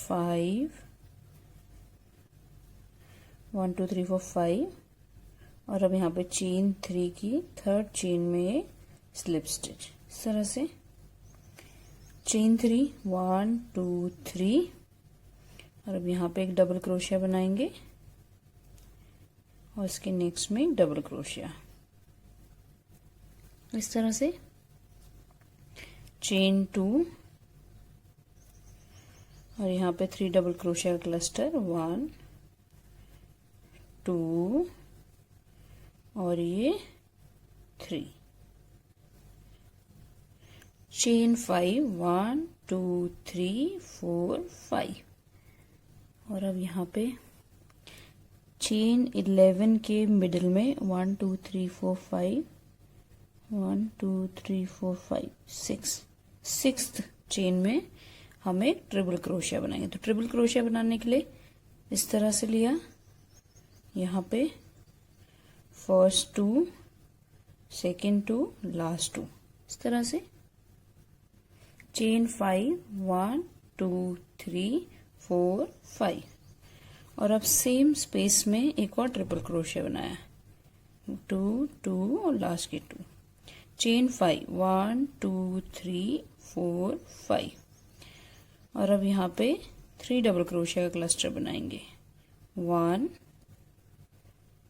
Speaker 1: 5 1 2 3 4 5 और अब यहाँ पे चेन 3 की थर्ड चेन में स्लिप स्टिच इस तरह से। चेन 3 1 2 3 और अब यहाँ पे एक डबल क्रोशिया बनाएंगे और इसके नेक्स्ट में एक डबल क्रोशिया इस तरह से। चेन 2 और यहाँ पे 3 डबल क्रोशिया का क्लस्टर। 1 2 और ये 3 चेन 5 1 2 3 4 5 और अब यहाँ पे चेन 11 के मिडिल में 1 2 3 4 5 1 2 3 4 5 6 सिक्स्थ चेन में हमें ट्रिपल क्रोशिया बनाएंगे। तो ट्रिपल क्रोशिया बनाने के लिए इस तरह से लिया, यहाँ पे फर्स्ट 2 सेकेंड 2 लास्ट 2 इस तरह से। चेन 5 1 2 3 4 5 और अब सेम स्पेस में एक और ट्रिपल क्रोशिया बनाया। 2 2 और लास्ट के 2 चेन 5 1 2 3 4 5 और अब यहाँ पे 3 डबल क्रोशिया का क्लस्टर बनाएंगे। 1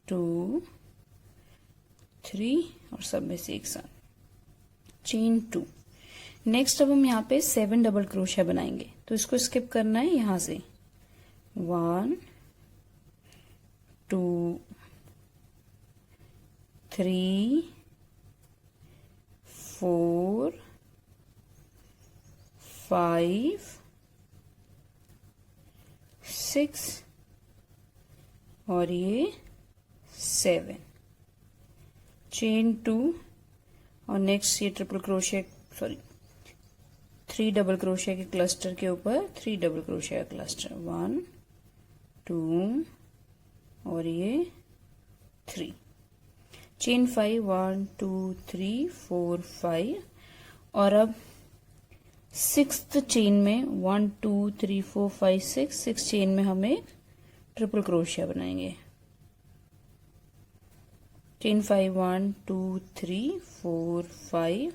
Speaker 1: 2 3 और सब में से एक साथ चेन 2। नेक्स्ट अब हम यहाँ पे 7 डबल क्रोशिया बनाएंगे, तो इसको स्किप करना है यहाँ से। 1 2 3 4 5 6 और ये 7 चेन 2 और नेक्स्ट ये triple crochet, sorry 3 double crochet के क्लस्टर के ऊपर 3 डबल क्रोशिया का क्लस्टर, 1 2 और ये 3, चेन 5, 1 2 3 4 5। और अब 6th चेन में 1 2 3 4 5 6 चेन में हम एक ट्रिपल क्रोशिया बनाएंगे। चेन 5, 1 2 3 4 5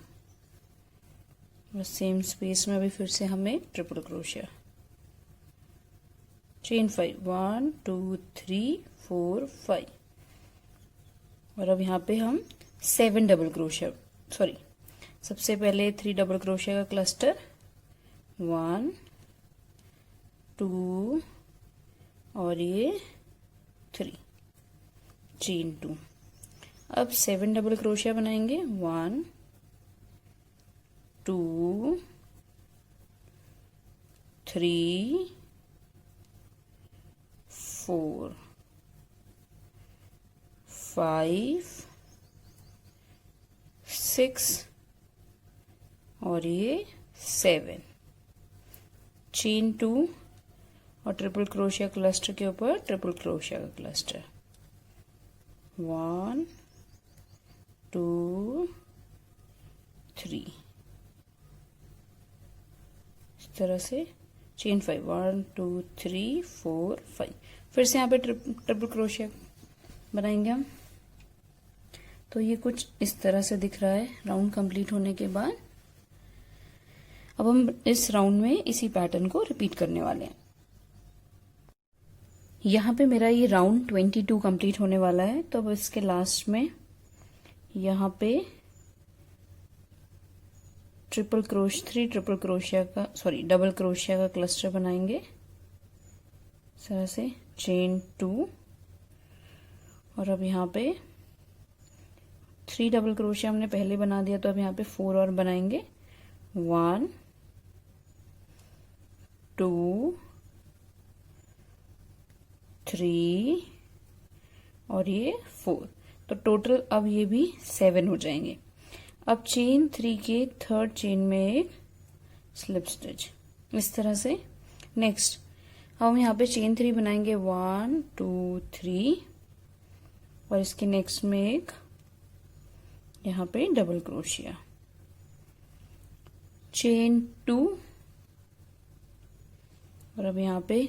Speaker 1: और सेम स्पेस में अभी फिर से हम एक ट्रिपल क्रोशिया। चेन 5, 1 2 3 4 5 और अब यहाँ पे हम 7 डबल क्रोशिया, सॉरी सबसे पहले 3 डबल क्रोशिया का क्लस्टर, 1 2 और ये 3, चेन 2। अब 7 डबल क्रोशिया बनाएंगे, 1 2 3 4 5 6 और ये 7, चेन 2 और ट्रिपल क्रोशिया क्लस्टर के ऊपर ट्रिपल क्रोशिया का क्लस्टर, 1 2 3, इस तरह से चेन 5, 1 2 3 4 5। फिर से यहाँ पे ट्रिपल क्रोशिया बनाएंगे हम। तो ये कुछ इस तरह से दिख रहा है राउंड कंप्लीट होने के बाद। अब हम इस राउंड में इसी पैटर्न को रिपीट करने वाले हैं। यहाँ पे मेरा ये राउंड 22 कंप्लीट होने वाला है। तो अब इसके लास्ट में यहाँ पे 3 ट्रिपल क्रोशिया का, सॉरी डबल क्रोशिया का क्लस्टर बनाएंगे इस तरह से, चेन 2 और अब यहाँ पे 3 डबल क्रोशिया हमने पहले बना दिया, तो अब यहाँ पे 4 और बनाएंगे, 1 2 3 और ये 4। तो टोटल अब ये भी 7 हो जाएंगे। अब चेन 3 के 3rd चेन में एक स्लिप स्टिच इस तरह से। नेक्स्ट हम यहाँ पे चेन 3 बनाएंगे, 1 2 3 और इसके नेक्स्ट में एक यहाँ पे डबल क्रोशिया, चेन 2 और अब यहाँ पे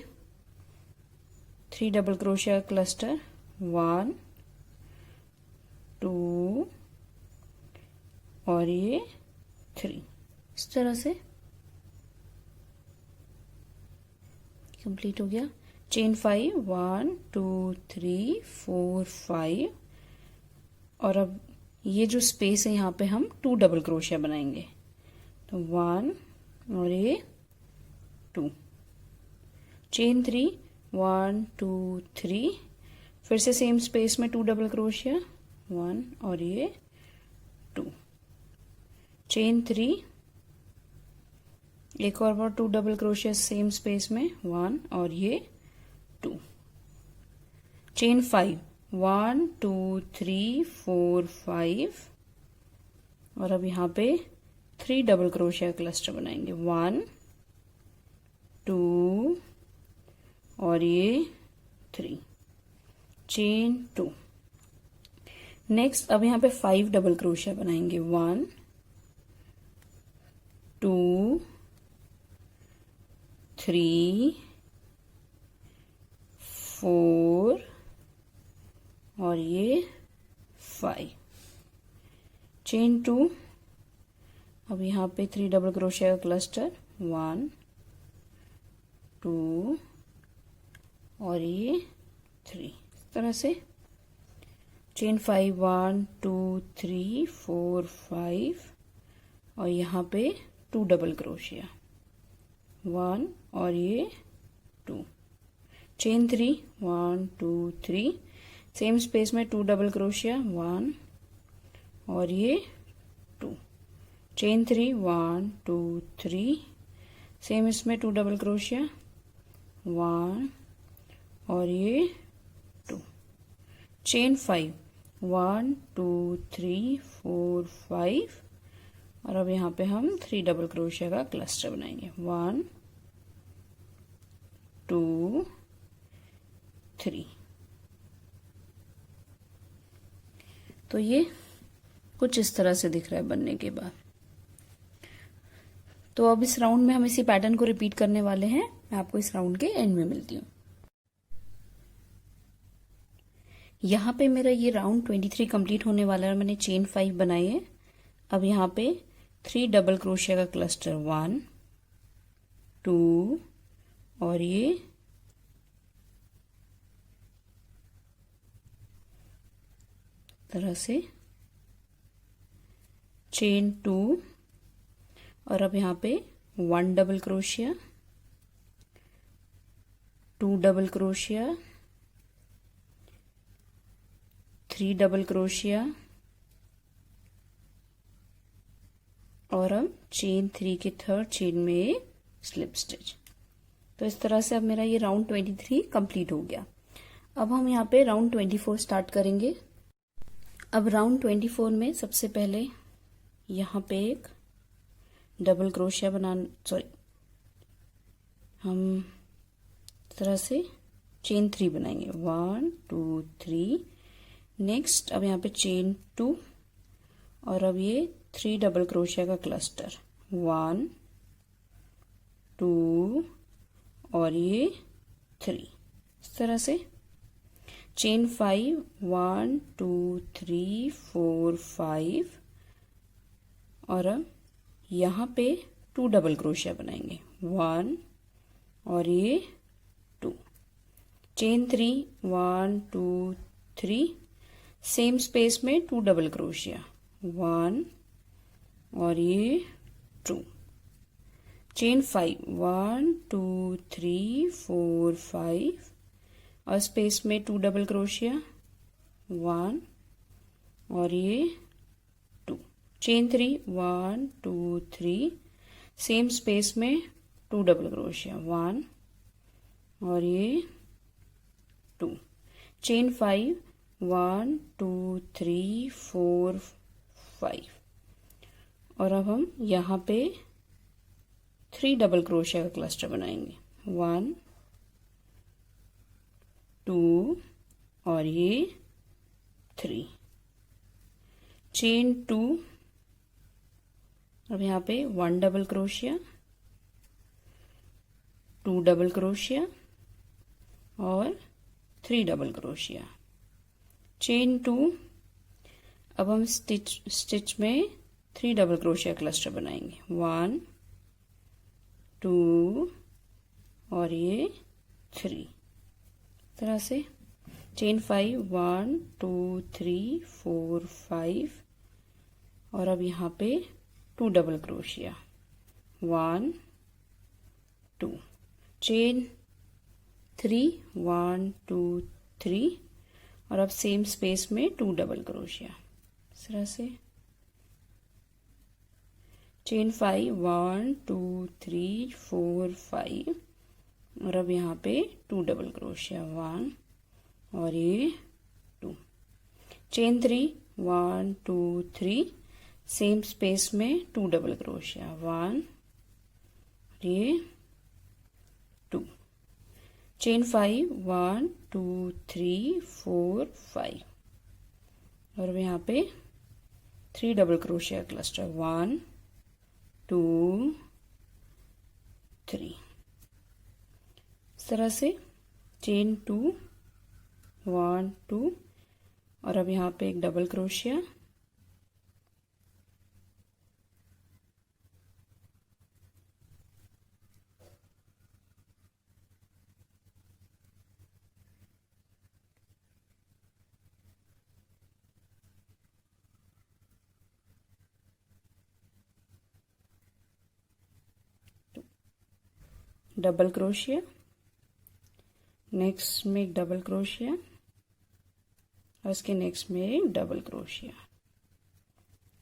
Speaker 1: 3 डबल क्रोशिया क्लस्टर, 1 2 और ये 3, इस तरह से कंप्लीट हो गया। चेन 5, 1 2 3 4 5 और अब ये जो स्पेस है यहाँ पे हम 2 डबल क्रोशिया बनाएंगे, तो 1 और ये 2, चेन 3, 1 2 3 फिर से सेम स्पेस में 2 डबल क्रोशिया, 1 और ये 2, चेन 3, एक और बार 2 डबल क्रोशिया सेम स्पेस में, 1 और ये 2, चेन 5, 1 2 3 4 5 और अब यहाँ पे 3 डबल क्रोशिया क्लस्टर बनाएंगे, 1 2 और ये 3, चेन 2। नेक्स्ट अब यहाँ पे 5 डबल क्रोशिया बनाएंगे, 1 2 3 4 और ये 5, चेन 2। अब यहाँ पे 3 डबल क्रोशिया का क्लस्टर, 1 2 और ये 3, इस तरह से चेन 5, 1 2 3 4 5 और यहाँ पे 2 डबल क्रोशिया, 1 और ये 2, चेन 3, 1 2 3 सेम स्पेस में 2 डबल क्रोशिया, 1 और ये 2, चेन 3, 1 2 3 सेम इसमें 2 डबल क्रोशिया, 1 और ये 2, चेन 5, 1 2 3 4 5 और अब यहाँ पे हम 3 डबल क्रोशिया का क्लस्टर बनाएंगे 1 2 3। तो ये कुछ इस तरह से दिख रहा है बनने के बाद। तो अब इस राउंड में हम इसी पैटर्न को रिपीट करने वाले हैं। मैं आपको इस राउंड के एंड में मिलती हूँ। यहाँ पे मेरा ये राउंड 23 कंप्लीट होने वाला है। मैंने चेन 5 बनाई है। अब यहाँ पे 3 डबल क्रोशिया का क्लस्टर 1 2 और ये तरह से चेन 2 और अब यहाँ पे 1 double crochet 2 double crochet 3 double crochet और अब चेन 3 के थर्ड चेन में स्लिप स्टिच। तो इस तरह से अब मेरा ये राउंड 23 कंप्लीट हो गया। अब हम यहाँ पे राउंड 24 स्टार्ट करेंगे। अब राउंड 24 में सबसे पहले यहाँ पे एक डबल क्रोशिया हम इस तरह से चेन 3 बनाएंगे 1 2 3। नेक्स्ट अब यहाँ पे चेन 2 और अब ये 3 डबल क्रोशिया का क्लस्टर 1 2 और ये 3। इस तरह से चेन 5 1 2 3 4 5 और अब यहाँ पे 2 डबल क्रोशिया बनाएंगे 1 और ये 2। चेन 3 1 2 3 सेम स्पेस में 2 डबल क्रोशिया 1 और ये 2। चेन 5 1 2 3 4 5 और स्पेस में 2 डबल क्रोशिया 1 और ये 2। चेन 3 1 2 3 सेम स्पेस में 2 डबल क्रोशिया 1 और ये 2। चेन 5 1 2 3 4 5 और अब हम यहाँ पे 3 डबल क्रोशिया का क्लस्टर बनाएंगे 1 2 और ये 3। चेन 2 अब यहाँ पे 1 डबल क्रोशिया 2 डबल क्रोशिया और 3 डबल क्रोशिया। चेन 2 अब हम स्टिच में 3 डबल क्रोशिया क्लस्टर बनाएंगे 1 2 और ये 3। तरह से चेन 5 1 2 3 4 5 और अब यहाँ पे 2 डबल क्रोशिया 1 2। चेन 3 1 2 3 और अब सेम स्पेस में 2 डबल क्रोशिया। इस तरह से चेन 5 1 2 3 4 5 और अब यहाँ पे 2 डबल क्रोशिया 1 और ये 2। चेन 3 1 2 3 सेम स्पेस में 2 डबल क्रोशिया 1 और ये 2। चेन 5 1 2 3 4 5 और यहाँ पे 3 डबल क्रोशिया क्लस्टर 1 2 3। इस तरह से चेन 2 1 2 और अब यहाँ पे एक double crochet double crochet next में एक डबल क्रोशिया और इसके नेक्स्ट में एक डबल क्रोशिया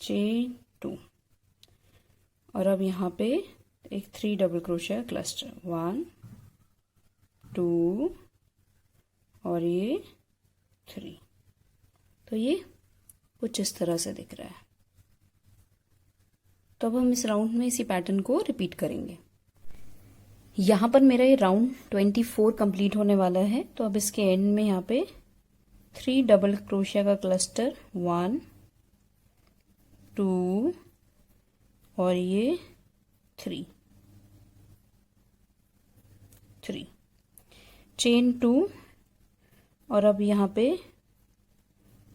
Speaker 1: चेन 2 और अब यहाँ पे एक 3 डबल क्रोशिया क्लस्टर 1 2 और ये 3। तो ये कुछ इस तरह से दिख रहा है। तो अब हम इस राउंड में इसी पैटर्न को रिपीट करेंगे। यहाँ पर मेरा ये राउंड 24 कंप्लीट होने वाला है। तो अब इसके एंड में यहाँ पे 3 डबल क्रोशिया का क्लस्टर, 1 2 और ये 3 चेन 2 और अब यहाँ पे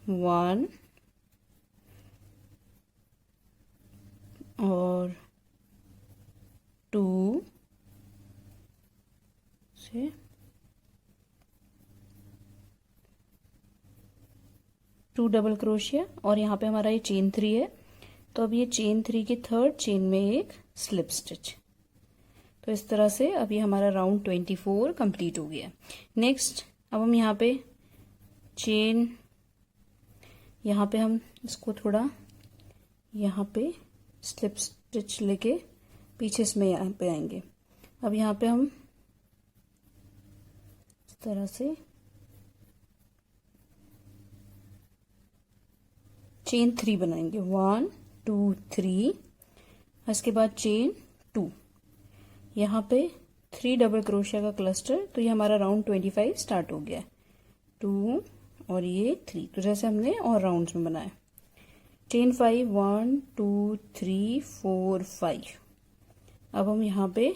Speaker 1: 1 और 2 से 2 डबल क्रोशिया और यहाँ पे हमारा ये चेन 3 है। तो अब ये चेन 3 की थर्ड चेन में एक स्लिप स्टिच। तो इस तरह से अब ये हमारा राउंड 24 कंप्लीट हो गया। नेक्स्ट अब हम यहाँ पे चेन, यहाँ पे हम इसको थोड़ा यहाँ पे स्लिप स्टिच लेके पीछे इसमें यहाँ पे आएंगे। अब यहाँ पे हम इस तरह से चेन 3 बनाएंगे, 1 2 3, इसके बाद चेन 2, यहाँ पे 3 डबल क्रोशिया का क्लस्टर। तो ये हमारा राउंड 25 स्टार्ट हो गया, 2 और ये 3। तो जैसे हमने और राउंड्स में बनाया। चेन 5, 1 2 3 4 5। अब हम यहाँ पे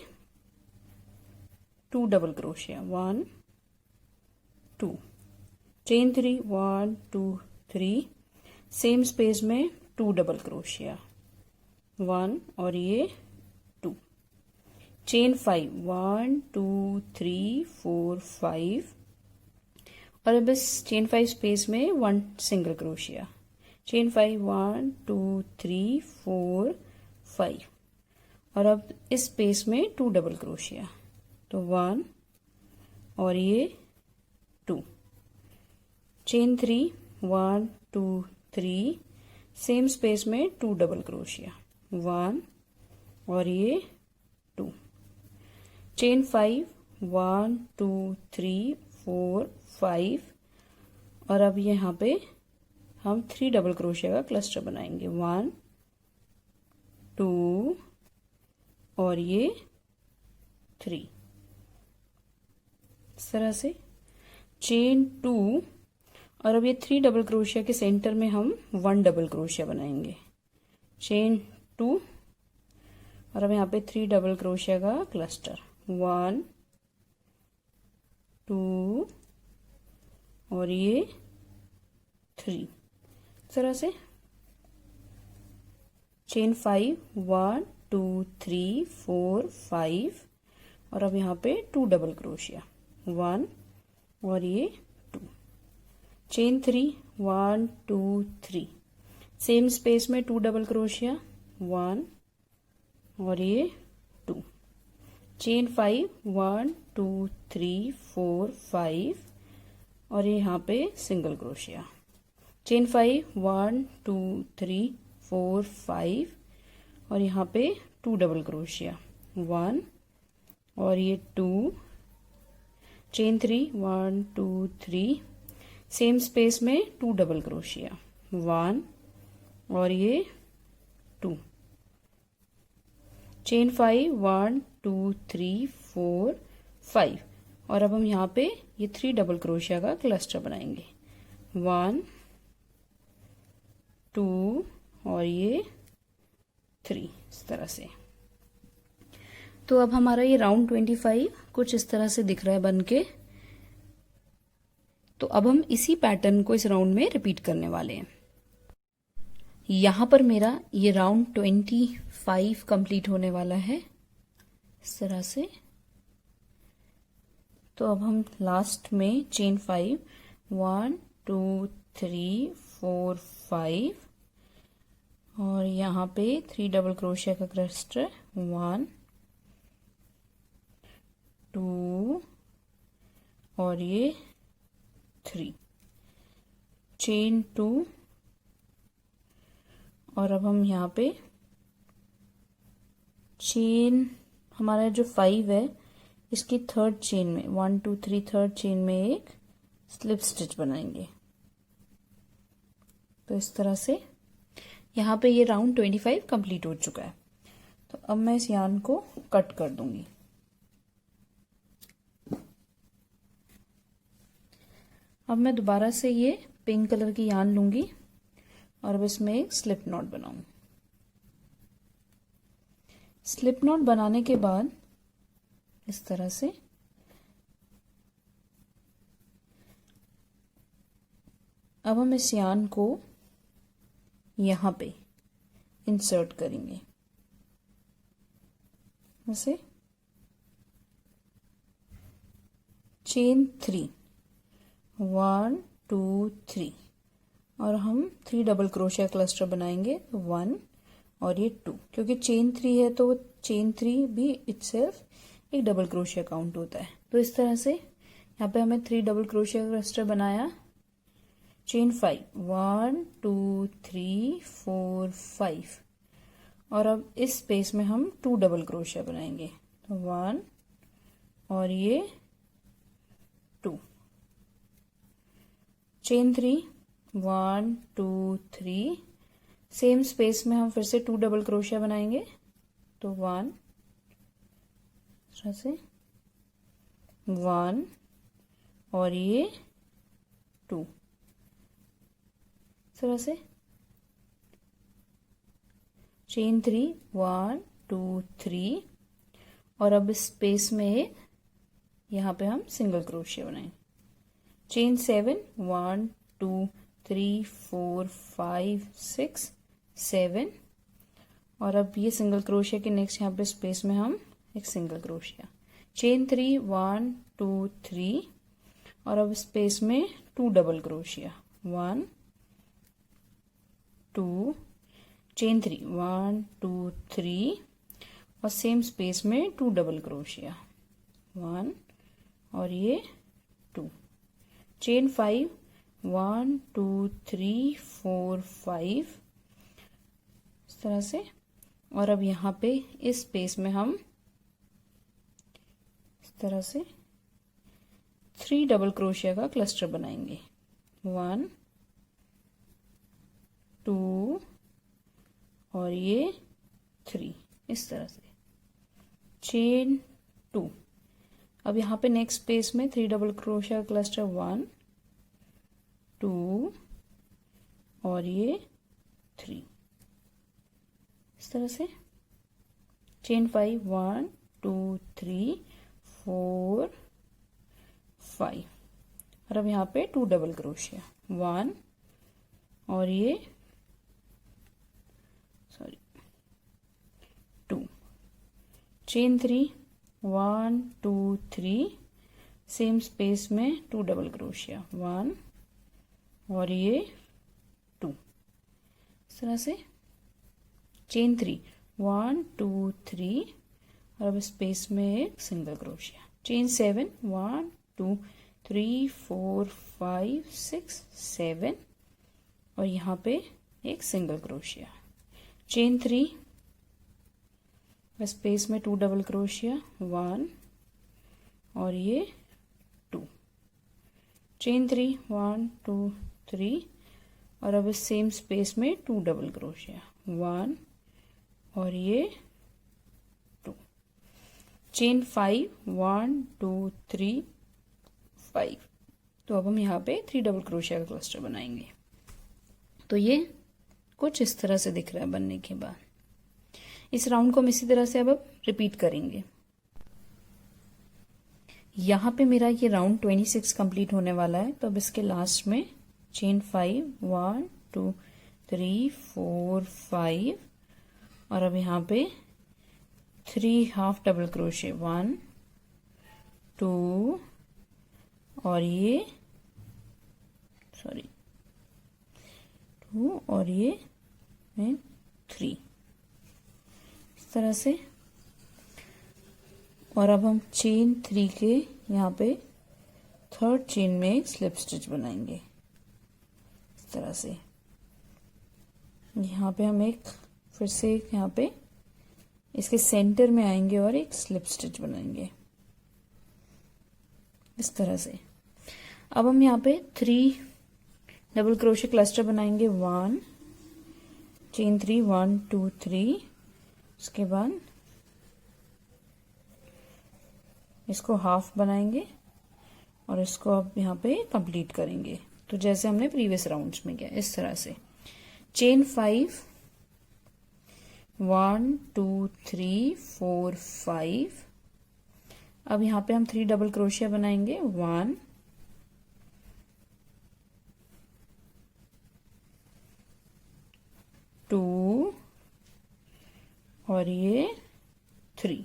Speaker 1: 2 double crochet, 1 2, chain 3, 1 2 3, same space में 2 डबल क्रोशिया, 1 और ये 2, चेन 5, 1 2 3 4 5 और अब इस चेन 5 स्पेस में 1 सिंगल क्रोशिया, चेन 5, 1 2 3 4 5 और अब इस स्पेस में 2 डबल क्रोशिया, तो 1 और ये 2, चेन 3, 1 2 3, सेम स्पेस में 2 डबल क्रोशिया, 1 और ये 2, चेन 5, 1 2 3 4 5 और अब यहाँ पे हम 3 डबल क्रोशिया का क्लस्टर बनाएंगे, 1 2 और ये 3। इस तरह से चेन 2 और अब ये 3 डबल क्रोशिया के सेंटर में हम 1 डबल क्रोशिया बनाएंगे, चेन 2 और अब यहाँ पे 3 डबल क्रोशिया का क्लस्टर, 1 2 और ये 3। इस तरह से चेन 5, 1 2 3 4 5 और अब यहाँ पे 2 डबल क्रोशिया, 1 और ये 2, चेन 3, 1 2 3, सेम स्पेस में 2 डबल क्रोशिया, 1 और ये 2, चेन 5, 1 2 3 4 5 और ये यहाँ पे सिंगल क्रोशिया, चेन 5, 1 2 3 4 5 और यहाँ पे 2 डबल क्रोशिया, 1 और ये 2, चेन 3, 1 2 3, सेम स्पेस में 2 डबल क्रोशिया, 1 और ये 2, चेन 5, 1 2 3 4 5 और अब हम यहाँ पे ये 3 डबल क्रोशिया का क्लस्टर बनाएंगे, 1 2 और ये 3। इस तरह से तो अब हमारा ये राउंड 25 कुछ इस तरह से दिख रहा है बनके। तो अब हम इसी पैटर्न को इस राउंड में रिपीट करने वाले हैं। यहाँ पर मेरा ये राउंड 25 कंप्लीट होने वाला है इस तरह से। तो अब हम लास्ट में चेन 5, 1 2 3 4 5 और यहाँ पे 3 डबल क्रोशिया का क्लस्टर, 1 2 और ये 3, चेन 2 और अब हम यहाँ पे चेन हमारा जो 5 है इसकी थर्ड चेन में 1 2 3 थर्ड चेन में एक स्लिप स्टिच बनाएंगे, तो इस तरह से यहाँ पे ये राउंड 25 कंप्लीट हो चुका है। तो अब मैं इस यार्न को कट कर दूंगी। अब मैं दोबारा से ये पिंक कलर की यार्न लूंगी और अब इसमें एक स्लिप नॉट बनाऊंगी। स्लिप नॉट बनाने के बाद इस तरह से अब हम इस यार्न को यहां पे इंसर्ट करेंगे। ऐसे चेन 3, 1 2 3 और हम 3 डबल क्रोशिया क्लस्टर बनाएंगे। 1 और ये 2, क्योंकि चेन 3 है तो चेन 3 भी इटसेल्फ एक डबल क्रोशिया काउंट होता है। तो इस तरह से यहाँ पे हमें 3 डबल क्रोशिया क्लस्टर बनाया। चेन 5, 1 2 3 4 5 और अब इस स्पेस में हम 2 डबल क्रोशिया बनाएंगे। तो 1 और ये 2, चेन 3, 1 2 3, सेम स्पेस में हम फिर से 2 डबल क्रोशिया बनाएंगे। तो 1 इस तरह से 1 और ये 2 इस तरह से चेन 3, 1 2 3 और अब इस स्पेस में यहाँ पे हम सिंगल क्रोशिया बनाएंगे। चेन 7, 1 2 3 4 5 6 7 और अब ये सिंगल क्रोशिया के नेक्स्ट यहाँ पे स्पेस में हम एक सिंगल क्रोशिया। चेन 3, 1 2 3 और अब स्पेस में 2 डबल क्रोशिया। 1 2 चेन 3, 1 2 3 और सेम स्पेस में 2 डबल क्रोशिया। 1 और ये 2, चेन 5, 1 2 3 4 5 इस तरह से और अब यहाँ पे इस स्पेस में हम इस तरह से 3 डबल क्रोशिया का क्लस्टर बनाएंगे। 1 2 और ये 3 इस तरह से चेन 2। अब यहाँ पे नेक्स्ट स्पेस में 3 डबल क्रोशिया क्लस्टर 1 2 और ये 3 इस तरह से चेन 5, 1 2 3 4 5 और अब यहाँ पे 2 डबल क्रोशिया 1 और ये 2 चेन 3, 1 2 3 सेम स्पेस में 2 डबल क्रोशिया 1 और ये 2 इस तरह से चेन 3, 1 2 3 और अब स्पेस में एक सिंगल क्रोशिया। चेन 7, 1 2 3 4 5 6 7 और यहाँ पे एक सिंगल क्रोशिया। चेन 3 स्पेस में 2 डबल क्रोशिया 1 और ये 2 चेन 3, 1 2 3 और अब इस सेम स्पेस में 2 डबल क्रोशिया 1 और ये 2 चेन 5, 1 2 3 5। तो अब हम यहाँ पे 3 डबल क्रोशिया का क्लस्टर बनाएंगे। तो ये कुछ इस तरह से दिख रहा है बनने के बाद। इस राउंड को हम इसी तरह से अब रिपीट करेंगे। यहाँ पे मेरा ये राउंड 26 कंप्लीट होने वाला है। तो अब इसके लास्ट में चेन 5, 1 2 3 4 5 और अब यहाँ पे 3 हाफ डबल क्रोशे 1 2 और ये 2 और ये 3 इस तरह से। और अब हम चेन 3 के यहाँ पे थर्ड चेन में एक स्लिप स्टिच बनाएंगे इस तरह से। यहाँ पे हम एक फिर से यहाँ पे इसके सेंटर में आएंगे और एक स्लिप स्टिच बनाएंगे इस तरह से। अब हम यहाँ पे 3 डबल क्रोशिया क्लस्टर बनाएंगे 1 चेन 3 1 2 3। उसके बाद इसको हाफ बनाएंगे और इसको अब यहाँ पे कंप्लीट करेंगे, तो जैसे हमने प्रीवियस राउंड्स में किया इस तरह से। चेन 5 1 2 3 4 5। अब यहाँ पे हम 3 डबल क्रोशिया बनाएंगे 1 2 और ये 3।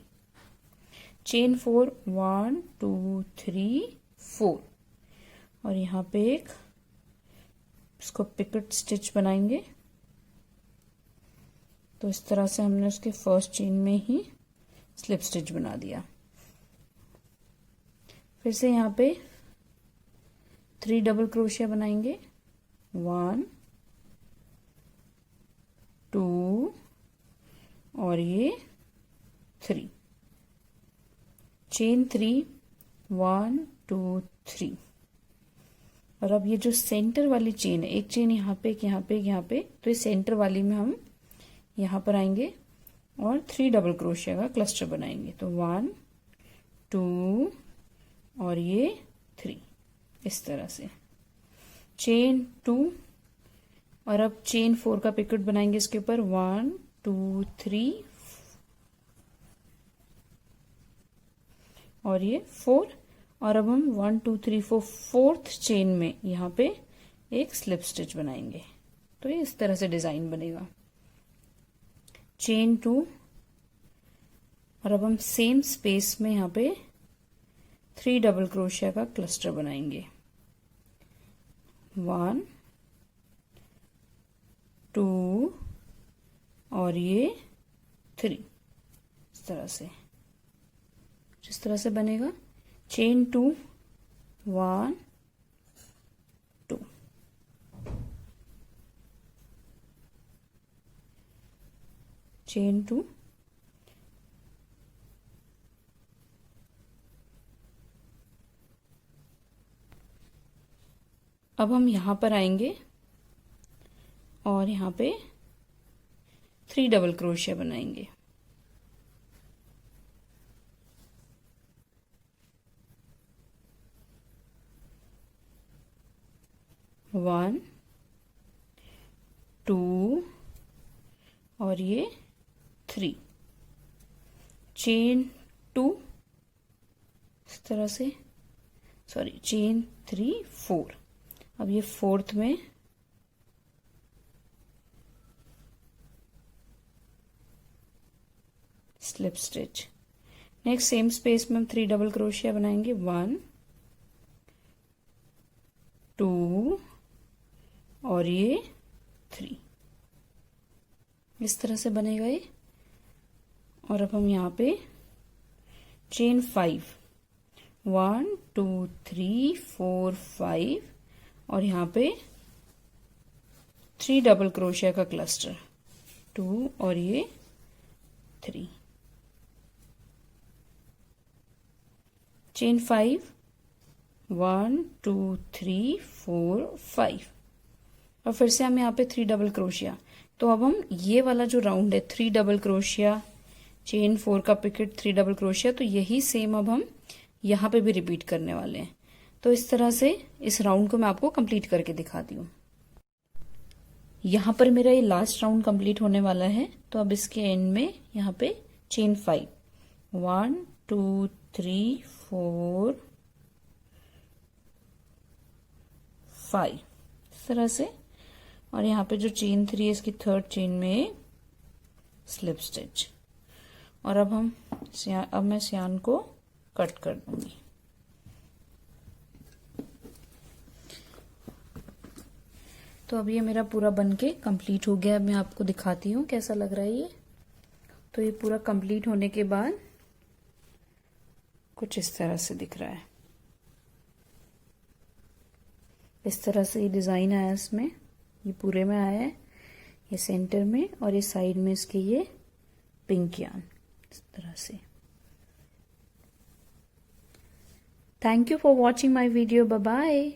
Speaker 1: चेन 4 1 2 3 4 और यहाँ पे एक इसको पिकेट स्टिच बनाएंगे। तो इस तरह से हमने उसके फर्स्ट चेन में ही स्लिप स्टिच बना दिया। फिर से यहाँ पे 3 डबल क्रोशिया बनाएंगे 1 2 और ये 3। चेन 3 1 2 3 और अब ये जो सेंटर वाली चेन है, एक चेन यहाँ पे, एक यहाँ पे, एक यहाँ पे, तो इस सेंटर वाली में हम यहाँ पर आएंगे और 3 डबल क्रोशिया का क्लस्टर बनाएंगे। तो 1 2 और ये 3 इस तरह से। चेन 2 और अब चेन 4 का पिकेट बनाएंगे इसके ऊपर 1 2 3 और ये 4 और अब हम 1 2 3 4 फोर्थ चेन में यहाँ पे एक स्लिप स्टिच बनाएंगे। तो ये इस तरह से डिजाइन बनेगा। चेन 2 और अब हम सेम स्पेस में यहाँ पे 3 डबल क्रोशिया का क्लस्टर बनाएंगे 1 2 और ये 3 इस तरह से, जिस तरह से बनेगा। चेन 2 1 2 चेन 2 अब हम यहां पर आएंगे और यहाँ पे 3 डबल क्रोशिया बनाएंगे 1 2 और ये 3। चेन 2 इस तरह से, सॉरी चेन 3 4। अब ये फोर्थ में slip stitch. Next same space में हम 3 डबल क्रोशिया बनाएंगे 1 2 और ये 3 इस तरह से बनेगा ये। और अब हम यहाँ पे चेन 5 1 2 3 4 5 और यहाँ पे 3 डबल क्रोशिया का क्लस्टर 2 और ये 3। चेन 5 1 2 3 4 5 और फिर से हम यहाँ पे 3 डबल क्रोशिया। तो अब हम ये वाला जो राउंड है 3 डबल क्रोशिया चेन 4 का पिकेट 3 डबल क्रोशिया, तो यही सेम अब हम यहाँ पे भी रिपीट करने वाले हैं। तो इस तरह से इस राउंड को मैं आपको कंप्लीट करके दिखाती हूँ। यहाँ पर मेरा ये लास्ट राउंड कंप्लीट होने वाला है। तो अब इसके एंड में यहाँ पे चेन 5 1 2 3 4 5 इस तरह से, और यहाँ पे जो चेन 3 है इसकी थर्ड चेन में स्लिप स्टिच। और अब मैं सियान को कट कर दूंगी। तो अब ये मेरा पूरा बनके कंप्लीट हो गया। अब मैं आपको दिखाती हूँ कैसा लग रहा है ये। तो ये पूरा कंप्लीट होने के बाद कुछ इस तरह से दिख रहा है। इस तरह से ये डिजाइन आया इसमें, ये पूरे में आया है, ये सेंटर में और ये साइड में इसके ये पिंक यान इस तरह से। Thank you for watching my video. Bye bye.